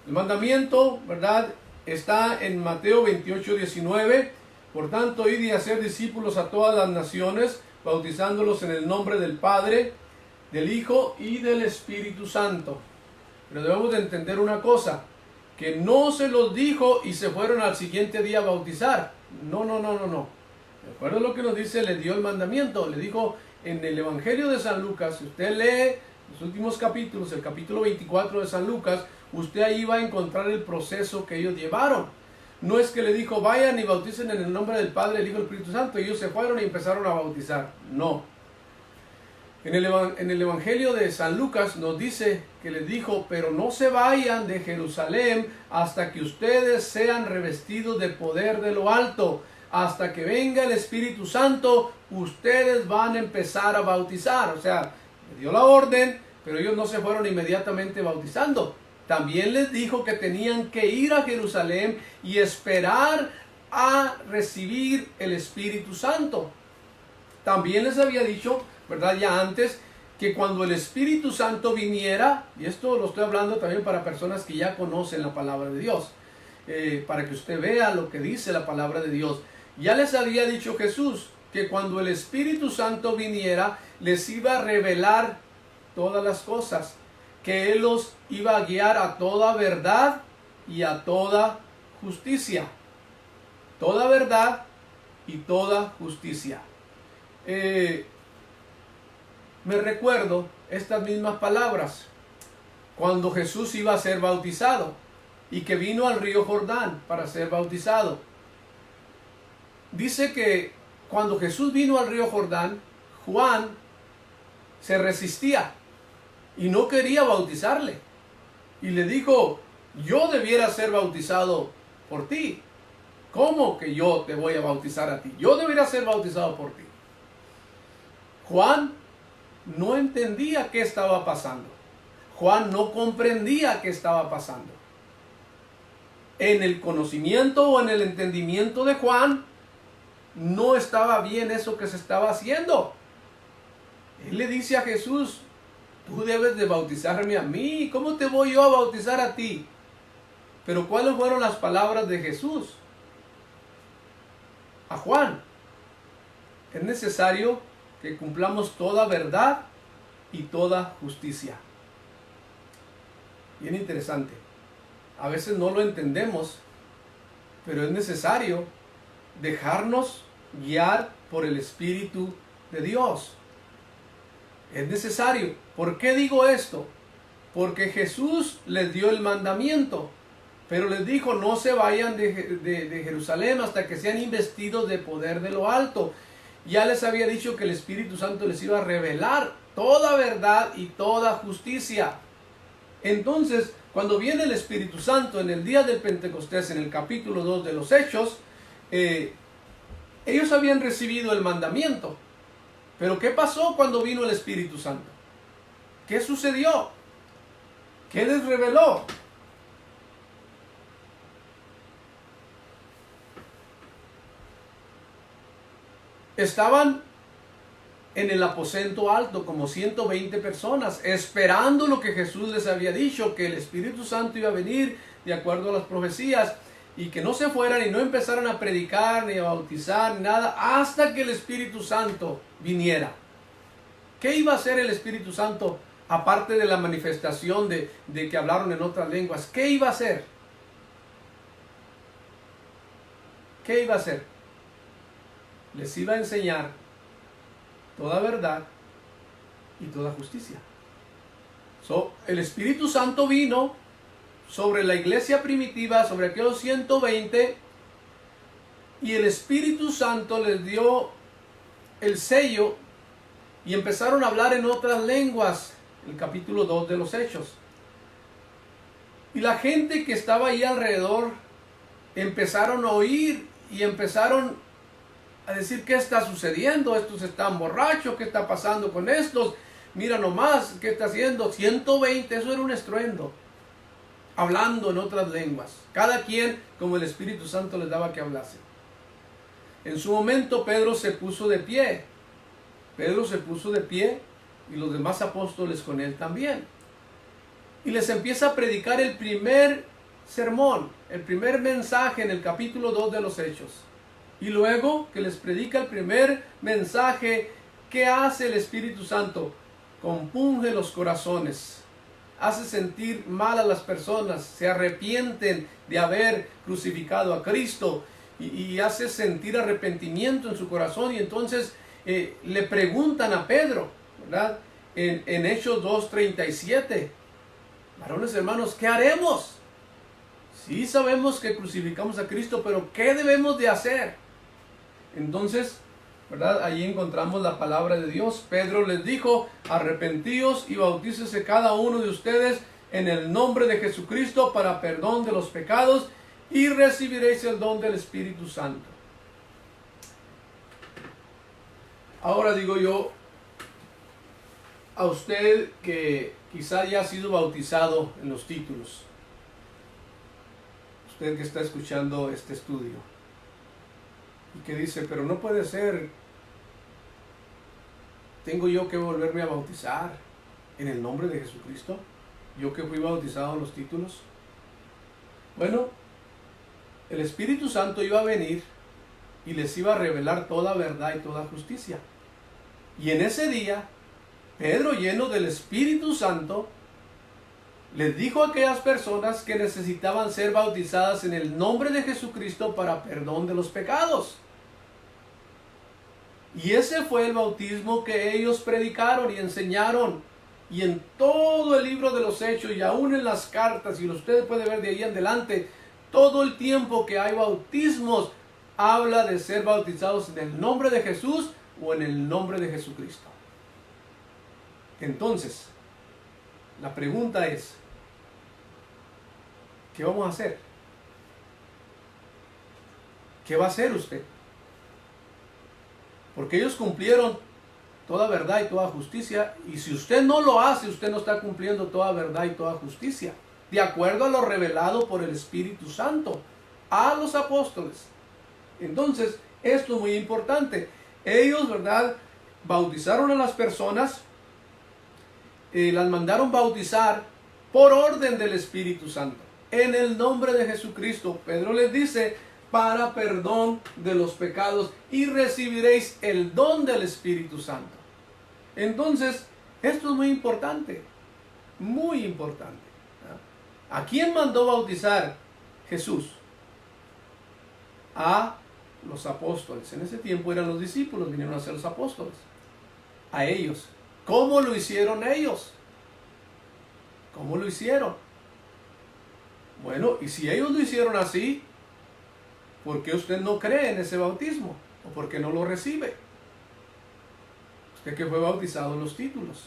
El mandamiento, ¿verdad?, está en Mateo 28, 19. Por tanto, id y hacer discípulos a todas las naciones, bautizándolos en el nombre del Padre, del Hijo y del Espíritu Santo. Pero debemos de entender una cosa, que no se los dijo y se fueron al siguiente día a bautizar. No. De acuerdo a lo que nos dice, le dio el mandamiento. Le dijo en el Evangelio de San Lucas, si usted lee los últimos capítulos, el capítulo 24 de San Lucas, usted ahí va a encontrar el proceso que ellos llevaron. No es que le dijo: vayan y bauticen en el nombre del Padre, del Hijo y del Espíritu Santo, y ellos se fueron y empezaron a bautizar. No. En el Evangelio de San Lucas nos dice que les dijo: pero no se vayan de Jerusalén hasta que ustedes sean revestidos de poder de lo alto. Hasta que venga el Espíritu Santo, ustedes van a empezar a bautizar. O sea, le dio la orden, pero ellos no se fueron inmediatamente bautizando. También les dijo que tenían que ir a Jerusalén y esperar a recibir el Espíritu Santo. También les había dicho, ¿verdad?, ya antes, que cuando el Espíritu Santo viniera, y esto lo estoy hablando también para personas que ya conocen la palabra de Dios, para que usted vea lo que dice la palabra de Dios. Ya les había dicho Jesús que cuando el Espíritu Santo viniera, les iba a revelar todas las cosas, que Él los iba a guiar a toda verdad y a toda justicia. toda verdad y toda justicia. Me recuerdo estas mismas palabras cuando Jesús iba a ser bautizado y que vino al río Jordán para ser bautizado. Dice que cuando Jesús vino al río Jordán, Juan se resistía y no quería bautizarle. Y le dijo, yo debiera ser bautizado por ti. ¿Cómo que yo te voy a bautizar a ti? Yo debería ser bautizado por ti. Juan no entendía qué estaba pasando. Juan no comprendía qué estaba pasando. En el conocimiento o en el entendimiento de Juan, no estaba bien eso que se estaba haciendo. Él le dice a Jesús, tú debes de bautizarme a mí. ¿Cómo te voy yo a bautizar a ti? Pero ¿cuáles fueron las palabras de Jesús a Juan? Es necesario que cumplamos toda verdad y toda justicia. Bien interesante. A veces no lo entendemos, pero es necesario dejarnos guiar por el Espíritu de Dios. Es necesario. ¿Por qué digo esto? Porque Jesús les dio el mandamiento, pero les dijo, no se vayan de Jerusalén hasta que sean investidos de poder de lo alto. Ya les había dicho que el Espíritu Santo les iba a revelar toda verdad y toda justicia. Entonces, cuando viene el Espíritu Santo en el día del Pentecostés, en el capítulo 2 de los Hechos, ellos habían recibido el mandamiento. Pero ¿qué pasó cuando vino el Espíritu Santo? ¿Qué sucedió? ¿Qué les reveló? Estaban en el aposento alto como 120 personas, esperando lo que Jesús les había dicho, que el Espíritu Santo iba a venir de acuerdo a las profecías, y que no se fueran y no empezaran a predicar, ni a bautizar, ni nada, hasta que el Espíritu Santo viniera. ¿Qué iba a hacer el Espíritu Santo, aparte de la manifestación de que hablaron en otras lenguas? ¿Qué iba a hacer? ¿Qué iba a hacer? Les iba a enseñar toda verdad y toda justicia. El Espíritu Santo vino sobre la iglesia primitiva, sobre aquellos 120, y el Espíritu Santo les dio el sello y empezaron a hablar en otras lenguas, el capítulo 2 de los Hechos. Y la gente que estaba ahí alrededor empezaron a oír y empezaron a decir, ¿qué está sucediendo? Estos están borrachos, ¿qué está pasando con estos? Mira nomás, ¿qué está haciendo? 120, eso era un estruendo. Hablando en otras lenguas. Cada quien como el Espíritu Santo les daba que hablase. En su momento Pedro se puso de pie. Pedro se puso de pie y los demás apóstoles con él también. Y les empieza a predicar el primer sermón, el primer mensaje en el capítulo 2 de los Hechos. Y luego que les predica el primer mensaje, ¿qué hace el Espíritu Santo? Compunge los corazones, hace sentir mal a las personas, se arrepienten de haber crucificado a Cristo y hace sentir arrepentimiento en su corazón. Y entonces le preguntan a Pedro, ¿verdad? En Hechos 2:37, varones hermanos, ¿qué haremos? Sí sabemos que crucificamos a Cristo, pero ¿qué debemos de hacer? Entonces, ¿verdad? Allí encontramos la palabra de Dios. Pedro les dijo, arrepentíos y bautícese cada uno de ustedes en el nombre de Jesucristo para perdón de los pecados y recibiréis el don del Espíritu Santo. Ahora digo yo, a usted que quizá ya ha sido bautizado en los títulos, usted que está escuchando este estudio, y que dice, pero no puede ser, ¿tengo yo que volverme a bautizar en el nombre de Jesucristo? Yo que fui bautizado en los títulos. Bueno, el Espíritu Santo iba a venir y les iba a revelar toda verdad y toda justicia. Y en ese día, Pedro, lleno del Espíritu Santo, les dijo a aquellas personas que necesitaban ser bautizadas en el nombre de Jesucristo para perdón de los pecados. Y ese fue el bautismo que ellos predicaron y enseñaron. Y en todo el libro de los Hechos y aún en las cartas, y usted puede ver de ahí en adelante, todo el tiempo que hay bautismos, habla de ser bautizados en el nombre de Jesús o en el nombre de Jesucristo. Entonces, la pregunta es, ¿qué vamos a hacer? ¿Qué va a hacer usted? Porque ellos cumplieron toda verdad y toda justicia, y si usted no lo hace, usted no está cumpliendo toda verdad y toda justicia, de acuerdo a lo revelado por el Espíritu Santo a los apóstoles. Entonces, esto es muy importante. Ellos, ¿verdad?, bautizaron a las personas, las mandaron bautizar por orden del Espíritu Santo, en el nombre de Jesucristo. Pedro les dice, para perdón de los pecados, y recibiréis el don del Espíritu Santo. Entonces, esto es muy importante, muy importante. ¿A quién mandó bautizar Jesús? A los apóstoles. En ese tiempo eran los discípulos, vinieron a ser los apóstoles. A ellos. ¿Cómo lo hicieron ellos? ¿Cómo lo hicieron? Bueno, y si ellos lo hicieron así, ¿por qué usted no cree en ese bautismo? ¿O por qué no lo recibe? Usted que fue bautizado en los títulos,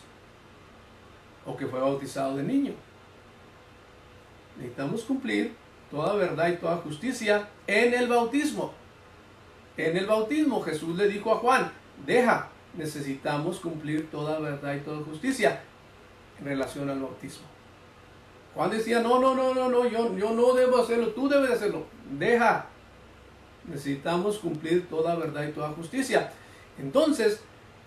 o que fue bautizado de niño. Necesitamos cumplir toda verdad y toda justicia en el bautismo. En el bautismo Jesús le dijo a Juan, necesitamos cumplir toda verdad y toda justicia en relación al bautismo. Juan decía, no, yo no debo hacerlo, tú debes hacerlo. Necesitamos cumplir toda verdad y toda justicia. Entonces,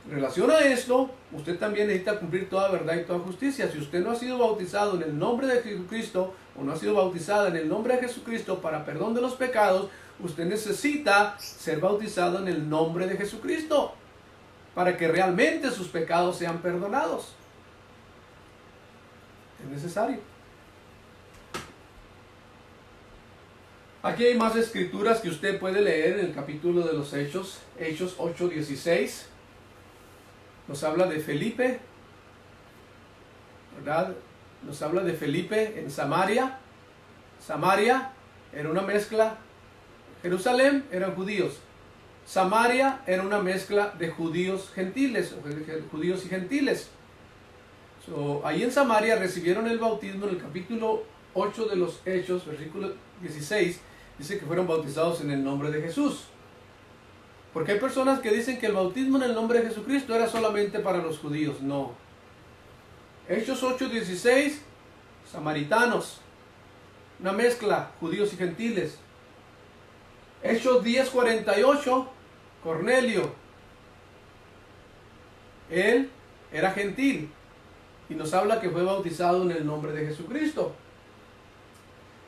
en relación a esto, usted también necesita cumplir toda verdad y toda justicia. Si usted no ha sido bautizado en el nombre de Jesucristo, o no ha sido bautizada en el nombre de Jesucristo para perdón de los pecados, usted necesita ser bautizado en el nombre de Jesucristo, para que realmente sus pecados sean perdonados. Es necesario. Aquí hay más escrituras que usted puede leer en el capítulo de los Hechos, Hechos 8:16. Nos habla de Felipe, ¿verdad? Nos habla de Felipe en Samaria. Samaria era una mezcla, Jerusalén eran judíos, Samaria era una mezcla de judíos gentiles, o judíos y gentiles. Ahí en Samaria recibieron el bautismo. En el capítulo 8 de los Hechos, versículo 16, dice que fueron bautizados en el nombre de Jesús. Porque hay personas que dicen que el bautismo en el nombre de Jesucristo era solamente para los judíos. No. Hechos 8:16, samaritanos, una mezcla, judíos y gentiles. Hechos 10:48, Cornelio, él era gentil y nos habla que fue bautizado en el nombre de Jesucristo.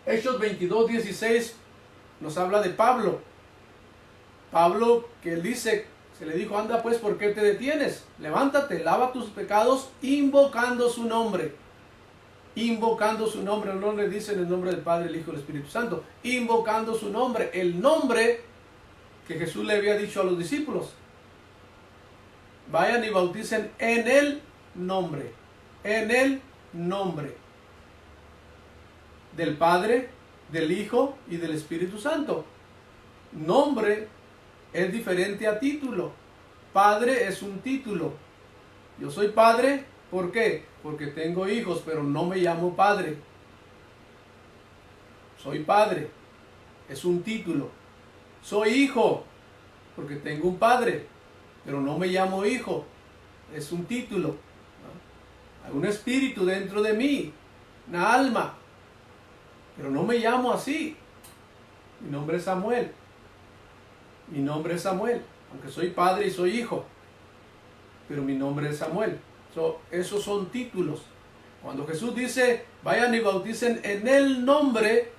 Hechos 22:16 nos habla de Pablo. Pablo, que él dice, se le dijo, anda pues, ¿por qué te detienes? Levántate, lava tus pecados, invocando su nombre. Invocando su nombre, no le dice en el nombre del Padre, el Hijo y el Espíritu Santo. Invocando su nombre, el nombre que Jesús le había dicho a los discípulos. Vayan y bauticen en el nombre. En el nombre del Padre, del Hijo y del Espíritu Santo. Nombre es diferente a título. Padre es un título. Yo soy padre, ¿por qué? Porque tengo hijos, pero no me llamo padre. Soy padre, es un título. Soy hijo, porque tengo un padre, pero no me llamo hijo. Es un título. ¿No? Hay un espíritu dentro de mí, una alma, pero no me llamo así. Mi nombre es Samuel. Mi nombre es Samuel, aunque soy padre y soy hijo, pero mi nombre es Samuel. Esos son títulos. Cuando Jesús dice, vayan y bauticen en el nombre,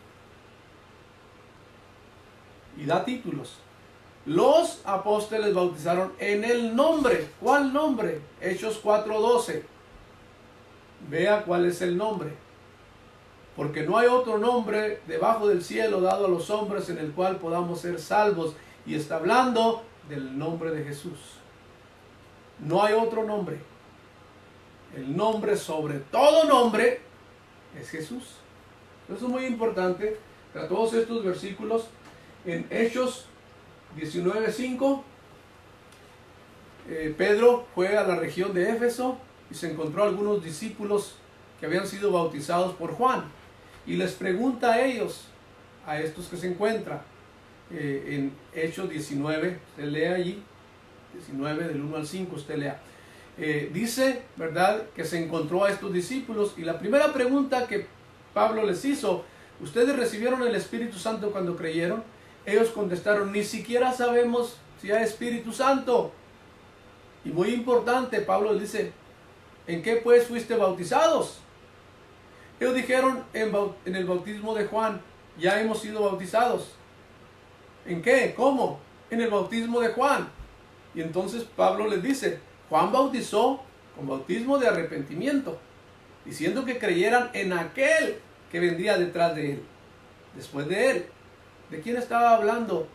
y da títulos. Los apóstoles bautizaron en el nombre. ¿Cuál nombre? Hechos 4:12. Vea cuál es el nombre. porque no hay otro nombre debajo del cielo dado a los hombres en el cual podamos ser salvos. Y está hablando del nombre de Jesús. No hay otro nombre. El nombre sobre todo nombre es Jesús. Eso es muy importante. Para todos estos versículos, en Hechos 19:5, Pedro fue a la región de Éfeso y se encontró algunos discípulos que habían sido bautizados por Juan. Y les pregunta a ellos, a estos que se encuentran, en Hechos 19, usted lea allí, 19 del 1 al 5, usted lea. Dice, ¿verdad?, que se encontró a estos discípulos y la primera pregunta que Pablo les hizo: ¿ustedes recibieron el Espíritu Santo cuando creyeron? Ellos contestaron: ni siquiera sabemos si hay Espíritu Santo. Y muy importante, Pablo les dice: ¿en qué pues fuiste bautizados? Ellos dijeron: en el bautismo de Juan, ya hemos sido bautizados. ¿En qué? ¿Cómo? En el bautismo de Juan. Y entonces Pablo les dice: Juan bautizó con bautismo de arrepentimiento, diciendo que creyeran en aquel que vendría detrás de él, después de él. ¿De quién estaba hablando?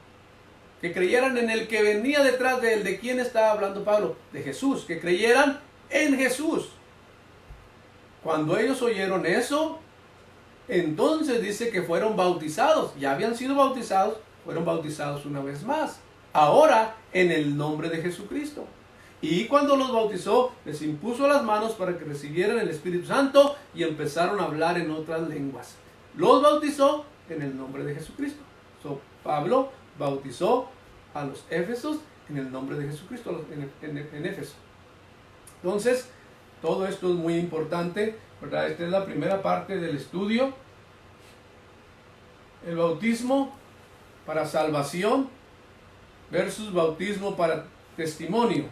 Que creyeran en el que venía detrás de él. ¿De quién estaba hablando Pablo? De Jesús, que creyeran en Jesús. Cuando ellos oyeron eso, entonces dice que fueron bautizados. Ya habían sido bautizados, fueron bautizados una vez más. Ahora en el nombre de Jesucristo. Y cuando los bautizó, les impuso las manos para que recibieran el Espíritu Santo y empezaron a hablar en otras lenguas. Los bautizó en el nombre de Jesucristo. Pablo bautizó a los éfesos en el nombre de Jesucristo, en Éfeso. Entonces, todo esto es muy importante, ¿verdad? Esta es la primera parte del estudio. El bautismo para salvación versus bautismo para testimonio.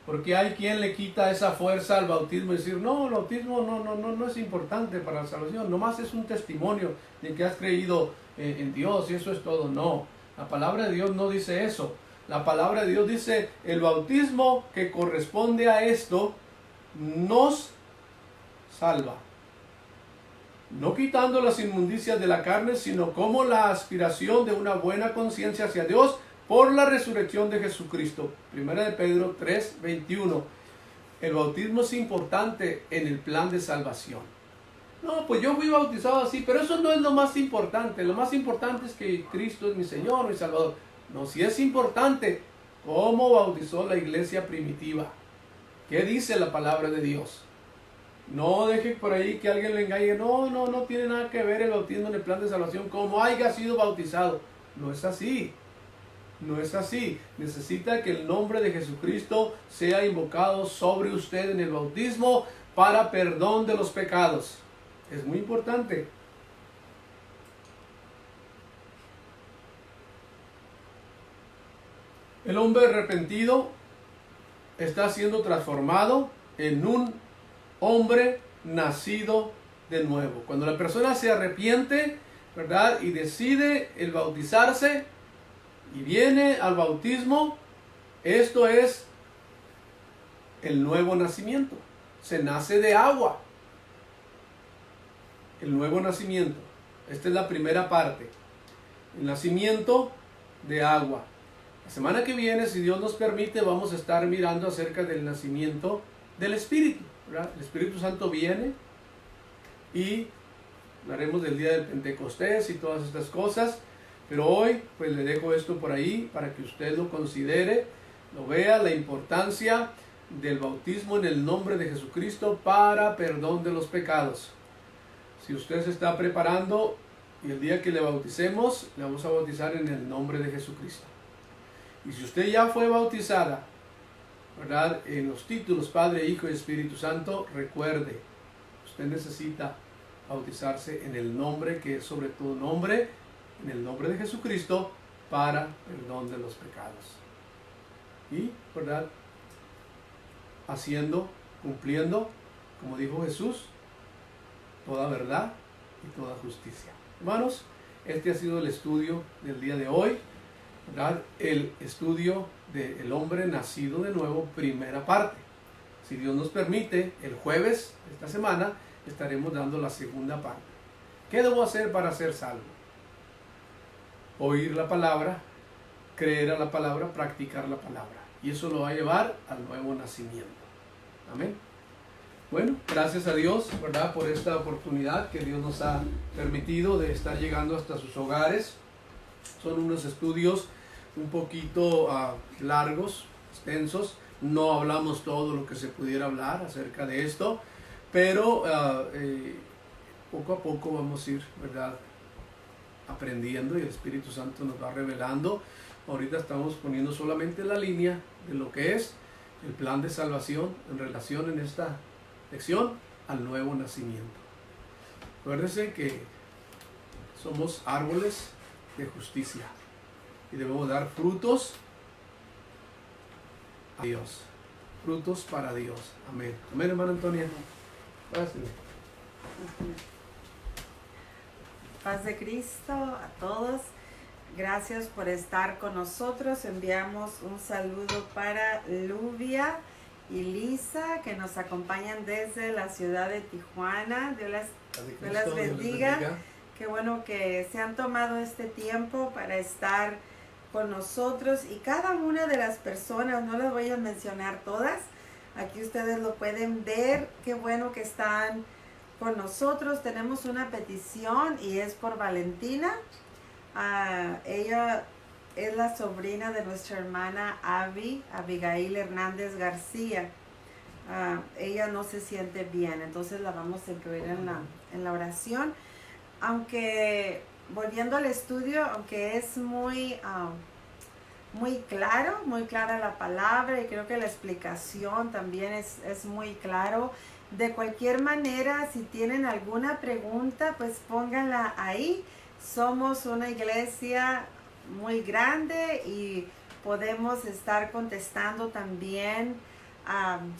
Porque hay quien le quita esa fuerza al bautismo y decir: no, el bautismo no es importante para la salvación, nomás es un testimonio de que has creído en Dios y eso es todo. No, la palabra de Dios no dice eso. La palabra de Dios dice: el bautismo que corresponde a esto nos salva. No quitando las inmundicias de la carne, sino como la aspiración de una buena conciencia hacia Dios por la resurrección de Jesucristo. Primera de Pedro 3:21. El bautismo es importante en el plan de salvación. No, pues yo fui bautizado así, pero eso no es lo más importante. Lo más importante es que Cristo es mi Señor, mi Salvador. No, si es importante cómo bautizó la iglesia primitiva. ¿Qué dice la palabra de Dios? No deje por ahí que alguien le engañe. No tiene nada que ver el bautismo en el plan de salvación como haya sido bautizado. No es así. No es así. Necesita que el nombre de Jesucristo sea invocado sobre usted en el bautismo para perdón de los pecados. Es muy importante. El hombre arrepentido está siendo transformado en un hombre nacido de nuevo. Cuando la persona se arrepiente, ¿verdad?, y decide el bautizarse y viene al bautismo, esto es el nuevo nacimiento. Se nace de agua. El nuevo nacimiento. Esta es la primera parte. El nacimiento de agua. La semana que viene, si Dios nos permite, vamos a estar mirando acerca del nacimiento del Espíritu, ¿verdad? El Espíritu Santo viene y hablaremos del día del Pentecostés y todas estas cosas. Pero hoy pues le dejo esto por ahí para que usted lo considere, lo vea, la importancia del bautismo en el nombre de Jesucristo para perdón de los pecados. Si usted se está preparando y el día que le bauticemos, le vamos a bautizar en el nombre de Jesucristo. Y si usted ya fue bautizada, ¿verdad?, en los títulos Padre, Hijo y Espíritu Santo, recuerde, usted necesita bautizarse en el nombre que es sobre todo nombre, en el nombre de Jesucristo, para perdón de los pecados. Y, ¿verdad?, haciendo, cumpliendo, como dijo Jesús, toda verdad y toda justicia. Hermanos, este ha sido el estudio del día de hoy, ¿verdad? El estudio del hombre nacido de nuevo, primera parte. Si Dios nos permite, el jueves de esta semana estaremos dando la segunda parte. ¿Qué debo hacer para ser salvo? Oír la palabra, creer a la palabra, practicar la palabra. Y eso lo va a llevar al nuevo nacimiento. Amén. Bueno, gracias a Dios, ¿verdad?, por esta oportunidad que Dios nos ha permitido de estar llegando hasta sus hogares. Son unos estudios un poquito largos, extensos. No hablamos todo lo que se pudiera hablar acerca de esto, pero poco a poco vamos a ir, ¿verdad?, aprendiendo, y el Espíritu Santo nos va revelando. Ahorita estamos poniendo solamente la línea de lo que es el plan de salvación en relación en esta lección al nuevo nacimiento. Acuérdense que somos árboles de justicia y debemos dar frutos a Dios, frutos para Dios. Amén. Amén, hermana Antonia. Pásale. Paz de Cristo a todos. Gracias por estar con nosotros. Enviamos un saludo para Luvia y Lisa, que nos acompañan desde la ciudad de Tijuana. Dios las bendiga. Qué bueno que se han tomado este tiempo para estar con nosotros. Y cada una de las personas, no las voy a mencionar todas, aquí ustedes lo pueden ver. Qué bueno que están con nosotros. Tenemos una petición y es por Valentina. Ella es la sobrina de nuestra hermana Abigail Hernández García. Ella no se siente bien, entonces la vamos a incluir en la oración. Aunque, volviendo al estudio, aunque es muy clara la palabra, y creo que la explicación también es muy claro. De cualquier manera, si tienen alguna pregunta, pues pónganla ahí. Somos una iglesia muy grande y podemos estar contestando también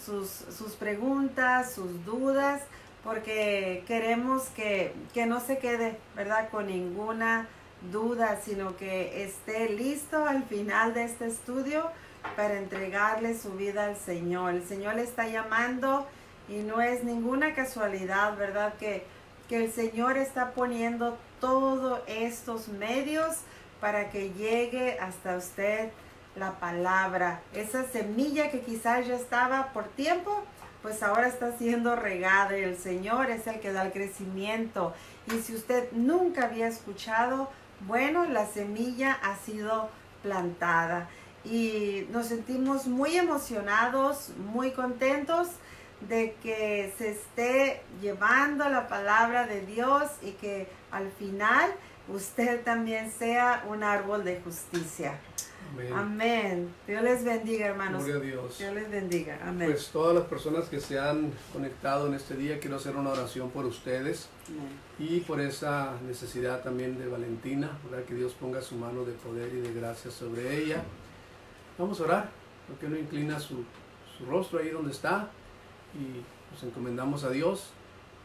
sus preguntas, sus dudas, porque queremos que no se quede, ¿verdad?, con ninguna duda, sino que esté listo al final de este estudio para entregarle su vida al Señor. El Señor le está llamando y no es ninguna casualidad, ¿verdad?, que el Señor está poniendo todos estos medios para que llegue hasta usted la palabra. Esa semilla que quizás ya estaba por tiempo, pues ahora está siendo regada, y el Señor es el que da el crecimiento. Y si usted nunca había escuchado, bueno, la semilla ha sido plantada. Y nos sentimos muy emocionados, muy contentos de que se esté llevando la palabra de Dios y que al final usted también sea un árbol de justicia. Amén. Amén. Dios les bendiga, hermanos. Gloria a Dios. Dios les bendiga. Amén. Pues todas las personas que se han conectado en este día, quiero hacer una oración por ustedes. Amén. Y por esa necesidad también de Valentina, ¿verdad?, que Dios ponga su mano de poder y de gracia sobre ella. Vamos a orar. ¿Por qué no inclina su rostro ahí donde está? Y nos encomendamos a Dios,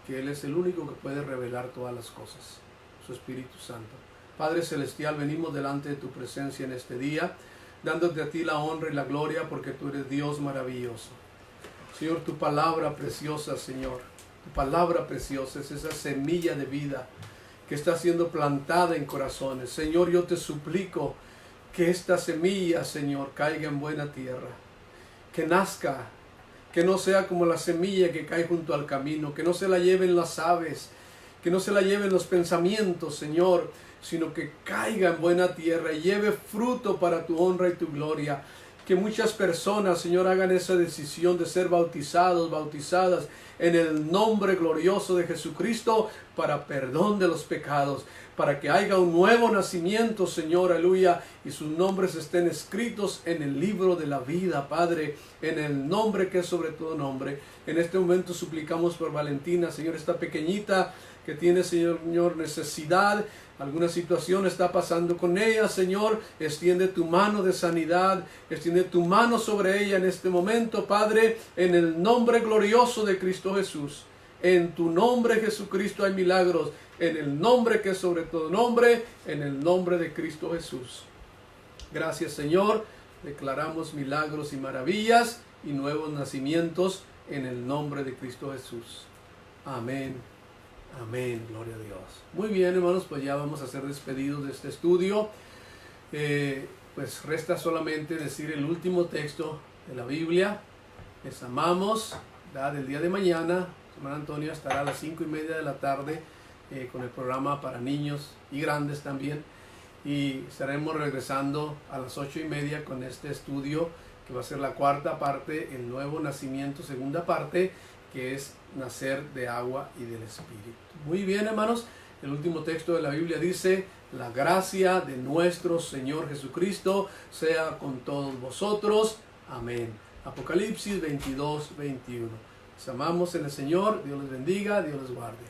que Él es el único que puede revelar todas las cosas, su Espíritu Santo. Padre Celestial, venimos delante de tu presencia en este día, dándote a ti la honra y la gloria, porque tú eres Dios maravilloso. Señor, tu palabra preciosa, Señor, tu palabra preciosa es esa semilla de vida que está siendo plantada en corazones. Señor, yo te suplico que esta semilla, Señor, caiga en buena tierra, que nazca, que no sea como la semilla que cae junto al camino, que no se la lleven las aves, que no se la lleven los pensamientos, Señor, sino que caiga en buena tierra y lleve fruto para tu honra y tu gloria. Que muchas personas, Señor, hagan esa decisión de ser bautizados, bautizadas en el nombre glorioso de Jesucristo para perdón de los pecados, para que haya un nuevo nacimiento, Señor, aleluya, y sus nombres estén escritos en el libro de la vida, Padre, en el nombre que es sobre todo nombre. En este momento suplicamos por Valentina, Señor, esta pequeñita que tiene, Señor, necesidad, alguna situación está pasando con ella, Señor, extiende tu mano de sanidad, extiende tu mano sobre ella en este momento, Padre, en el nombre glorioso de Cristo Jesús. En tu nombre, Jesucristo, hay milagros, en el nombre que es sobre todo nombre, en el nombre de Cristo Jesús. Gracias, Señor, declaramos milagros y maravillas y nuevos nacimientos en el nombre de Cristo Jesús. Amén. Amén, gloria a Dios. Muy bien, hermanos, pues ya vamos a ser despedidos de este estudio. Pues resta solamente decir el último texto de la Biblia. Les amamos. El día de mañana, hermano Antonio estará a las 5:30 de la tarde con el programa para niños y grandes también. Y estaremos regresando a las 8:30 con este estudio que va a ser la cuarta parte, el nuevo nacimiento, segunda parte, que es nacer de agua y del Espíritu. Muy bien, hermanos, el último texto de la Biblia dice: la gracia de nuestro Señor Jesucristo sea con todos vosotros. Amén. Apocalipsis 22:21. Les amamos en el Señor. Dios les bendiga, Dios les guarde.